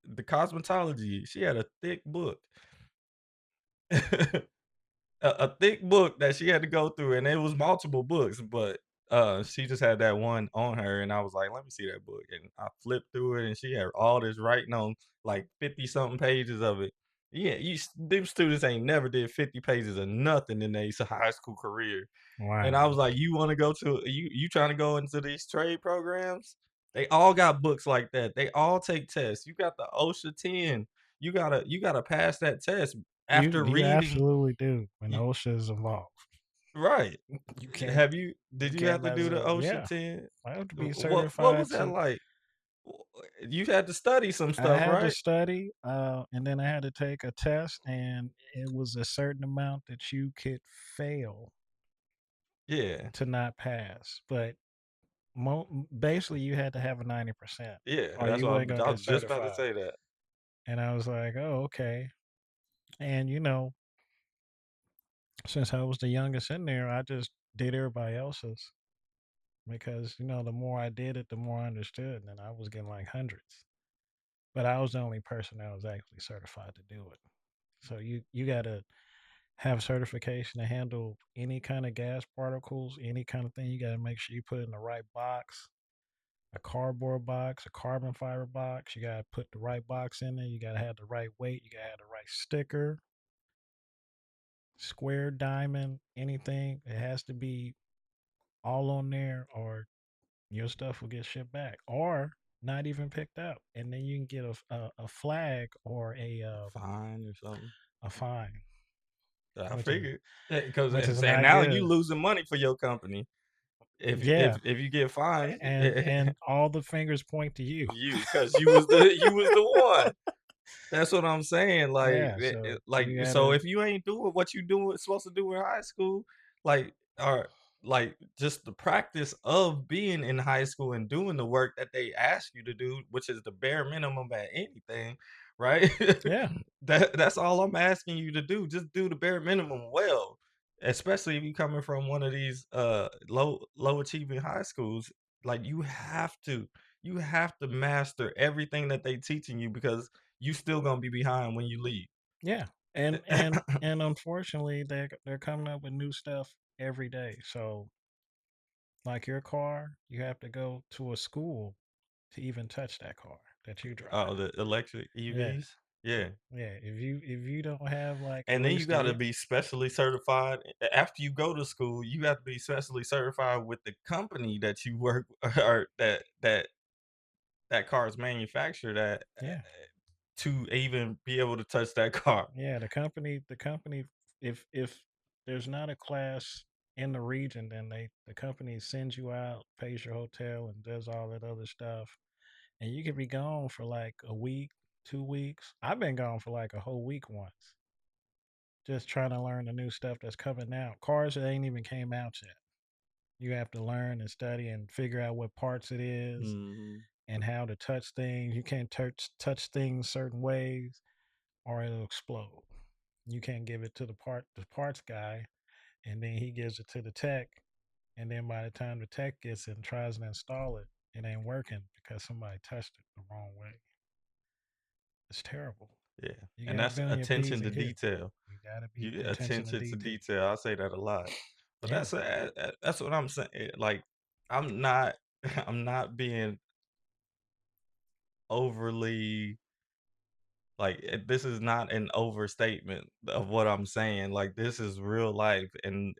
the cosmetology. She had a thick book. A thick book that she had to go through, and it was multiple books, but she just had that one on her, and I was like, let me see that book. And I flipped through it, and she had all this writing on like 50 something pages of it. Yeah, them students ain't never did 50 pages of nothing in their high school career. And I Wow. was like, you want to go to you trying to go into these trade programs? They all got books like that. They all take tests. You got the OSHA 10. You gotta pass that test after You reading. absolutely do when OSHA is involved. Right. You can't Did you you can't have to mess do the up. OSHA Yeah. 10? I have to be What certified was that to like? You had to study some I stuff, had to right? study, and then I had to take a test, and it was a certain amount that you could fail Yeah. to not pass. But basically, you had to have a 90%, Yeah, or that's you what weren't gonna I get was just about to certified. say that. And I was like, oh, okay. And since I was the youngest in there, I just did everybody else's because the more I did it, the more I understood, and I was getting like hundreds. But I was the only person that was actually certified to do it. So you gotta have certification to handle any kind of gas particles, any kind of thing. You gotta make sure you put it in the right box, a cardboard box, a carbon fiber box. You gotta put the right box in there. You gotta have the right weight. You gotta have the right sticker, square, diamond, anything. It has to be all on there, or your stuff will get shipped back, or not even picked up, and then you can get a flag or Fine or something. a fine, I which is figured, because which is and not now you good. losing money for your company Yeah, if you get fined. and all the fingers point to you. You, because you was the one. That's what I'm saying. Like, Yeah, so like, you so gotta. if you ain't doing what you doing supposed to do in high school, like, all right, like just the practice of being in high school and doing the work that they ask you to do, which is the bare minimum at anything, right? Yeah. That's all I'm asking you to do. Just do the bare minimum well. Especially if you coming from one of these low achieving high schools, like you have to master everything that they teaching you because you still gonna be behind when you leave. Yeah. And unfortunately they're coming up with new stuff every day. So like your car, you have to go to a school to even touch that car that you drive. Oh, the electric Yeah. EVs? Yeah. Yeah. If you don't have like at And then you least a gotta year. be specially certified. After you go to school, you have to be specially certified with the company that you work or that car is manufactured at, Yeah. to even be able to touch that car. Yeah, the company, if there's not a class in the region, then the company sends you out, pays your hotel, and does all that other stuff, and you could be gone for like a week, 2 weeks. I've been gone for like a whole week once, just trying to learn the new stuff that's coming out. Cars that ain't even came out yet. You have to learn and study and figure out what parts it is Mhm. and how to touch things. You can't touch things certain ways or it'll explode. You can't give it to the parts guy, and then he gives it to the tech, and then by the time the tech gets it and tries to install it, it ain't working because somebody touched it the wrong way. It's terrible. Yeah, You and got to that's be on your P's attention to and Q's. detail. You got to be You attention to attention to detail. detail. I say that a lot, but Yeah, that's what I'm saying. Like I'm not I'm not being overly like this is not an overstatement of what I'm saying. Like this is real life, and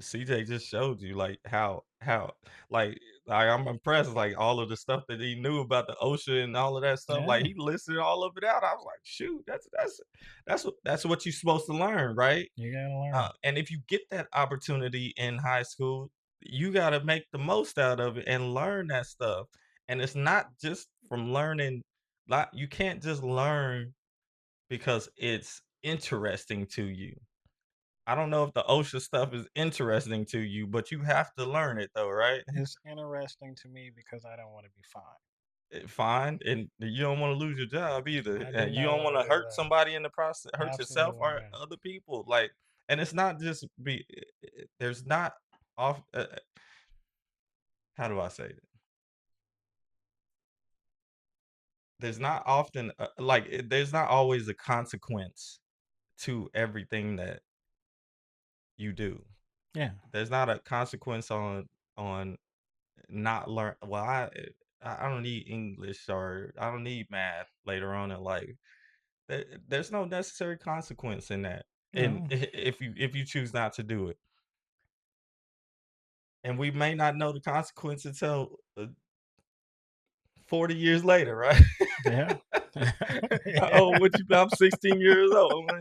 CJ just showed you like how like I'm impressed like all of the stuff that he knew about the ocean and all of that stuff. Like yeah. he listed all of it out. I was like, shoot, that's what you're supposed to learn, right? You got to learn. And if you get that opportunity in high school, you got to make the most out of it and learn that stuff. And it's not just from learning. Like you can't just learn because it's interesting to you. I don't know if the OSHA stuff is interesting to you, but you have to learn it though, right? It's interesting to me because I don't want to be fined. Fine, and you don't want to lose your job either, I do and you not don't want want to to do hurt that. somebody in the process, hurt yourself Absolutely or not. other people. Like, and it's not just be. There's not off. How do I say it? There's not often there's not always a consequence to everything that you do. Yeah. There's not a consequence on not learn. Well, I don't need English or I don't need math later on in life. There's no necessary consequence in that, and No. if you choose not to do it, and we may not know the consequence until 40 years later, right? Yeah. How Yeah. old would you be? I'm 16 years old. How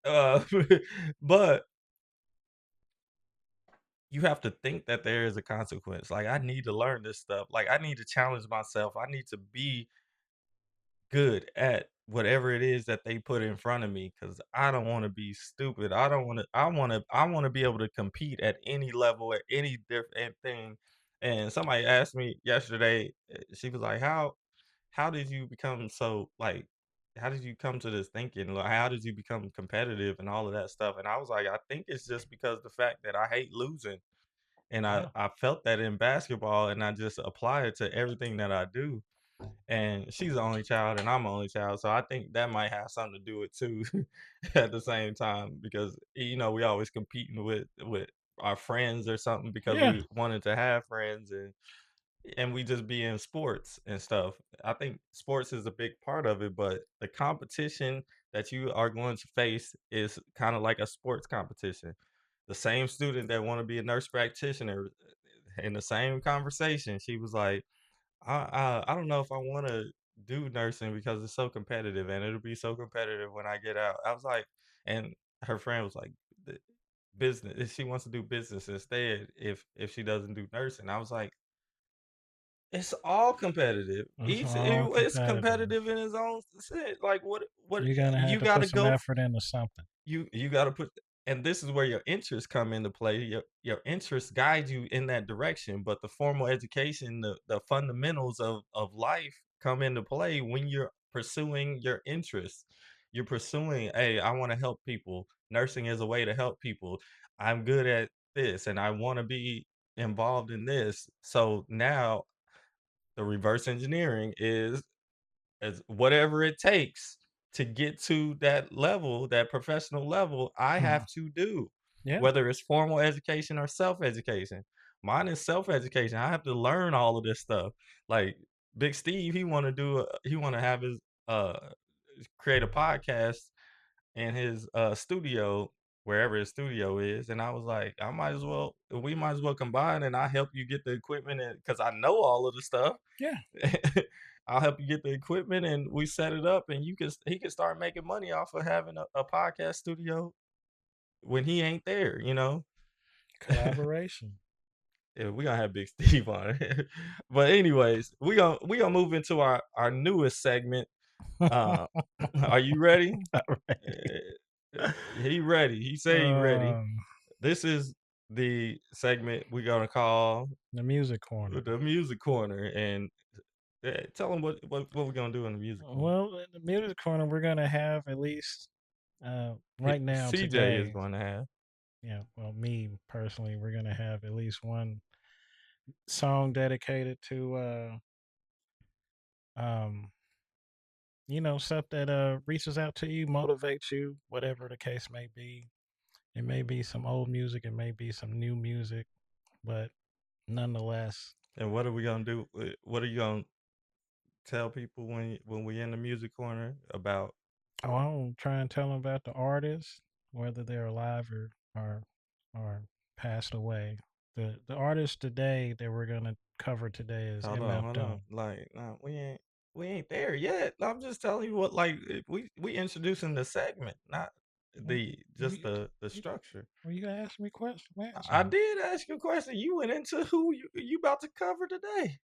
old am I? But you have to think that there is a consequence. Like I need to learn this stuff. Like I need to challenge myself. I need to be good at whatever it is that they put in front of me because I don't want to be stupid. I don't want to. I want to be able to compete at any level at any different thing. And somebody asked me yesterday. She was like, how did you become so like? How did you come to this thinking? Like, how did you become competitive and all of that stuff?" And I was like, "I think it's just because the fact that I hate losing, and Yeah. I felt that in basketball, and I just apply it to everything that I do." And she's the only child and I'm the only child, so I think that might have something to do with too at the same time because we always competing with our friends or something because Yeah. we wanted to have friends and we just be in sports and stuff. I think sports is a big part of it, but the competition that you are going to face is kind of like a sports competition. The same student that want to be a nurse practitioner in the same conversation, she was like, I don't know if I wanna do nursing because it's so competitive, and it'll be so competitive when I get out. I was like and her friend was like, "The business if she wants to do business instead if she doesn't do nursing." I was like, "It's all competitive. It's all It's competitive. competitive in its own sense. Like, what You're gonna have you to put gotta some go effort into something. you gotta put and this is where your interests come into play. Your interests guide you in that direction, but the formal education, the fundamentals of life come into play when you're pursuing your interests. You're pursuing, hey, I want to help people. Nursing is a way to help people. I'm good at this and I want to be involved in this. So now the reverse engineering is as whatever it takes to get to that level, that professional level, I have to do, Yeah. whether it's formal education or self education. Mine is self education. I have to learn all of this stuff. Like Big Steve, he want to have his uh create a podcast in his studio, wherever his studio is, and I was like, we might as well combine, and I help you get the equipment, and because I know all of the stuff. Yeah. I'll help you get the equipment and we set it up, and he can start making money off of having a podcast studio when he ain't there, you know. Collaboration. Yeah, we gonna have Big Steve on it. But anyways, we gonna move into our newest segment. Uh, are you ready? He ready. He say he ready. Um, This is the segment we're gonna call the music corner. the music corner, and tell them what we're gonna do in the music corner. Well, in the music corner, we're gonna have at least right now CJ is today. going to have. Yeah. Well, me personally, we're gonna have at least one song dedicated to um stuff that reaches out to you, motivates you, whatever the case may be. It may be some old music, it may be some new music, but nonetheless. And what are we gonna do? What are you gonna tell people when we in the music corner about? Oh, I'll try and tell them about the artists, whether they're alive or passed away. The artist today that we're gonna cover today is MF Hold on. Doom. Like, no, we ain't there yet. I'm just telling you what. Like, we introducing the segment, not Well, the just you, the you, structure. well, you gotta ask me questions. I'm I answering did ask you a question. You went into who you about to cover today.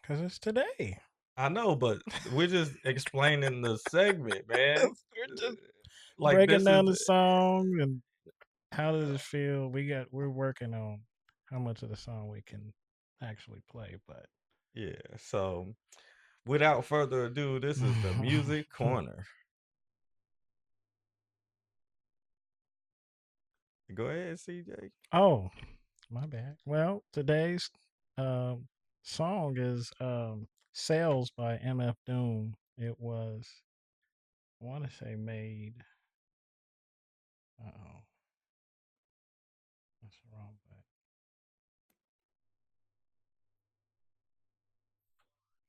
because it's today. I know, but we're just explaining the segment, man. We're just Like breaking this is down the song and how does it feel. We're working on how much of the song we can actually play, but yeah. So without further ado, this is the music corner. Go ahead, CJ. oh, my bad. Well, today's um, song is "Sales" by MF Doom. It was, I want to say, made. Oh, that's the wrong button.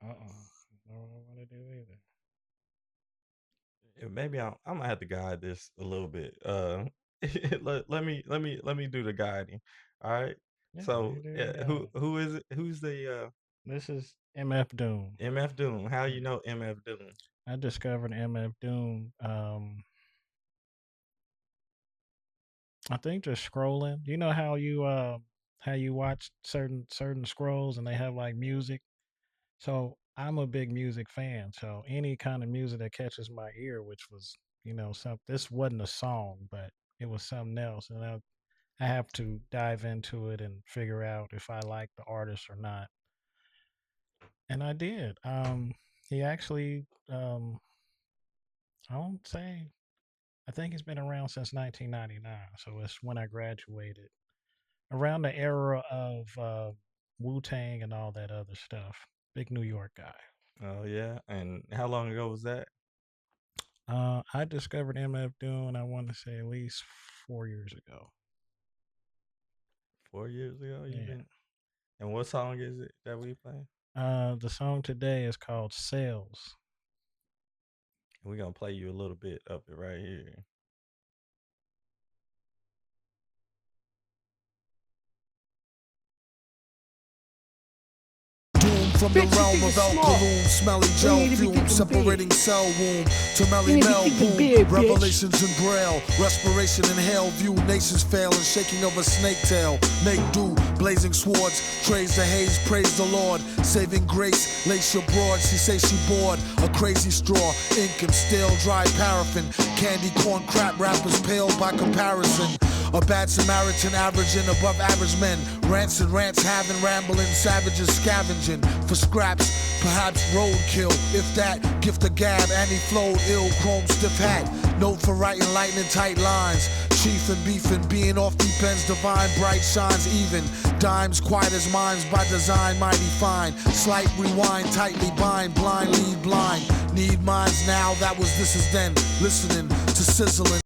I don't know what to do either. Yeah, maybe I'm gonna have to guide this a little bit. Let me do the guiding. All right. Yeah, So you do your guy. who is it? Who's the This is MF Doom. MF Doom? How Yeah. you know MF Doom? I discovered MF Doom. I think just scrolling. You know how you watch certain scrolls and they have like music. So I'm a big music fan. So any kind of music that catches my ear, which was some this wasn't a song, but it was something else, and I have to dive into it and figure out if I like the artist or not. And I did. He actually, I won't say. I think he's been around since 1999. So it's when I graduated, around the era of Wu Tang and all that other stuff. Big New York guy. Oh yeah. And how long ago was that? I discovered MF Doom, I want to say at least 4 years ago. 4 years ago. You've Yeah. been. And what song is it that we play? The song today is called Sales. We're gonna play you a little bit of it right here. From the Bitch, you realm think of it's El small. Kaloon, smelly You gel need to be fume, thinking separating big. cell womb to You Melly need to be Mel thinking boom. big, bitch. Revelations in Braille, respiration in hell view, nations fail and shaking of a snake tail. Make do, blazing swords, trays the haze, praise the Lord. Saving grace, lace your broad, she say she bored. A crazy straw, ink and stale, dry paraffin. Candy corn crap rappers pale by comparison. A bad Samaritan averaging above average men. Rants and rants having rambling savages scavenging for scraps, perhaps roadkill. If that, gift a gab, and he flowed ill, chrome stiff hat. Note for writing lightning tight lines. Chief and beefing, being off deep ends, divine, bright shines even. Dimes quiet as minds by design, mighty fine. Slight rewind, tightly bind, blind lead blind. Need minds now, that was this is then. Listening to sizzling.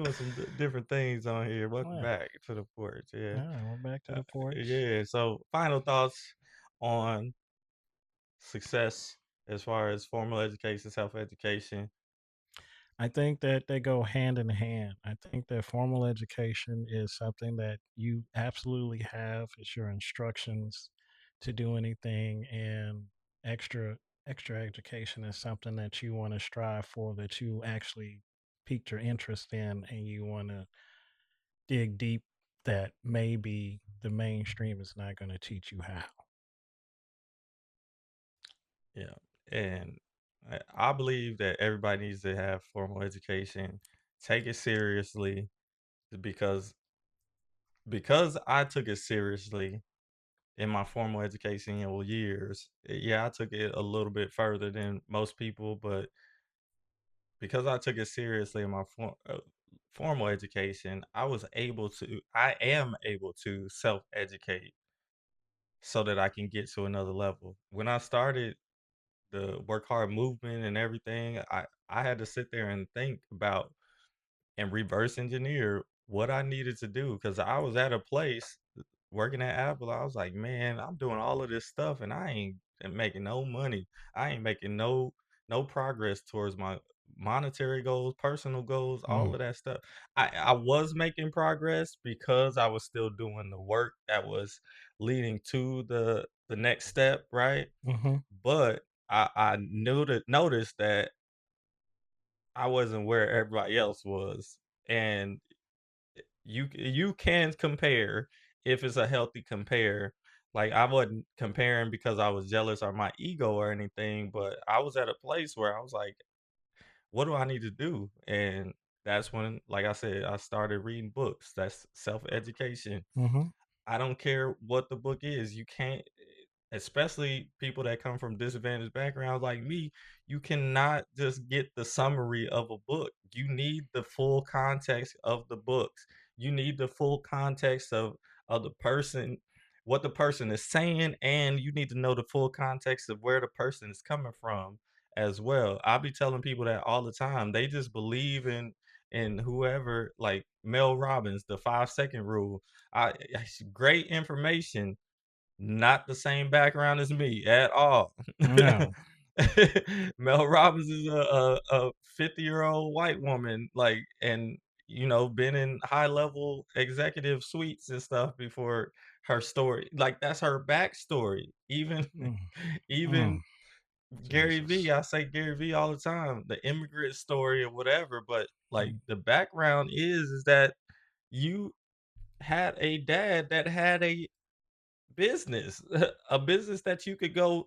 doing some different things on here. Welcome Yeah. back to the porch. Yeah. All right, we're back to the porch. Yeah. So, final thoughts on success as far as formal education, self education. I think that they go hand in hand. I think that formal education is something that you absolutely have. It's your instructions to do anything, and extra education is something that you want to strive for, that you actually piqued your interest in, and you want to dig deep, that maybe the mainstream is not going to teach you how. Yeah. And I believe that everybody needs to have formal education. Take it seriously because I took it seriously in my formal educational years. Yeah, I took it a little bit further than most people, but because I took it seriously in my formal education, I am able to self educate so that I can get to another level. When I started the work hard movement and everything, I had to sit there and think about and reverse engineer what I needed to do because I was at a place working at Apple. I was like, man, I'm doing all of this stuff and I ain't making no money. I ain't making no progress towards my monetary goals, personal goals, all Mm, of that stuff. I was making progress because I was still doing the work that was leading to the next step, right? mm-hmm. But I knew to noticed that I wasn't where everybody else was. And you can compare if it's a healthy compare. Like I wasn't comparing because I was jealous or my ego or anything, but I was at a place where I was like, what do I need to do? And that's when, like I said, I started reading books. That's self education. Mm-hmm. I don't care what the book is. You can't, especially people that come from disadvantaged backgrounds like me, you cannot just get the summary of a book. You need the full context of the books. You need the full context of the person, what the person is saying, and you need to know the full context of where the person is coming from as well. I'll be telling people that all the time. They just believe in whoever, like Mel Robbins, the 5 second rule. Great information, not the same background as me at all. No. Mel Robbins is a 50-year-old white woman, like, and been in high level executive suites and stuff before her story. Like that's her backstory. Even Mm, mm, even Gary V, Jesus. I say Gary V all the time, the immigrant story or whatever, but like Mm, the background is that you had a dad that had a business, a business that you could go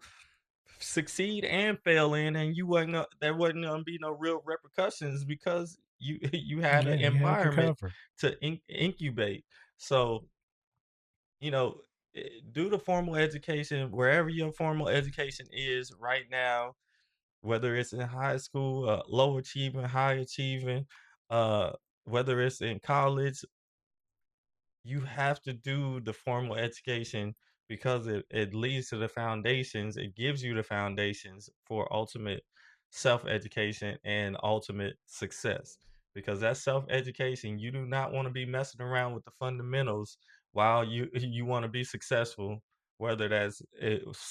succeed and fail in, and there wasn't gonna be no real repercussions because you you had an yeah, you had you environment covered. to incubate. So you know, do the formal education wherever your formal education is right now, whether it's in high school, low achieving, high achieving, uh, whether it's in college, you have to do the formal education because it leads to the foundations. It gives you the foundations for ultimate self-education and ultimate success. Because that self-education, you do not want to be messing around with the fundamentals while you you want to be successful, whether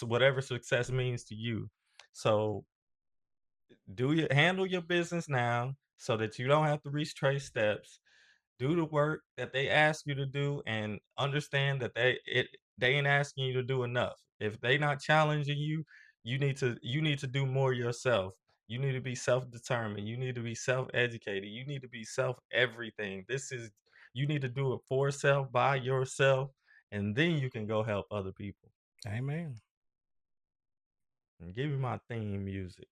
whatever success means to you. So handle your business now so that you don't have to retrace steps. Do the work that they ask you to do and understand that they ain't asking you to do enough. If they not challenging you, you need to do more yourself. You need to be self-determined. You need to be self-educated. You need to be self everything. You need to do it for self, by yourself, and then you can go help other people. Amen. And give me my theme music.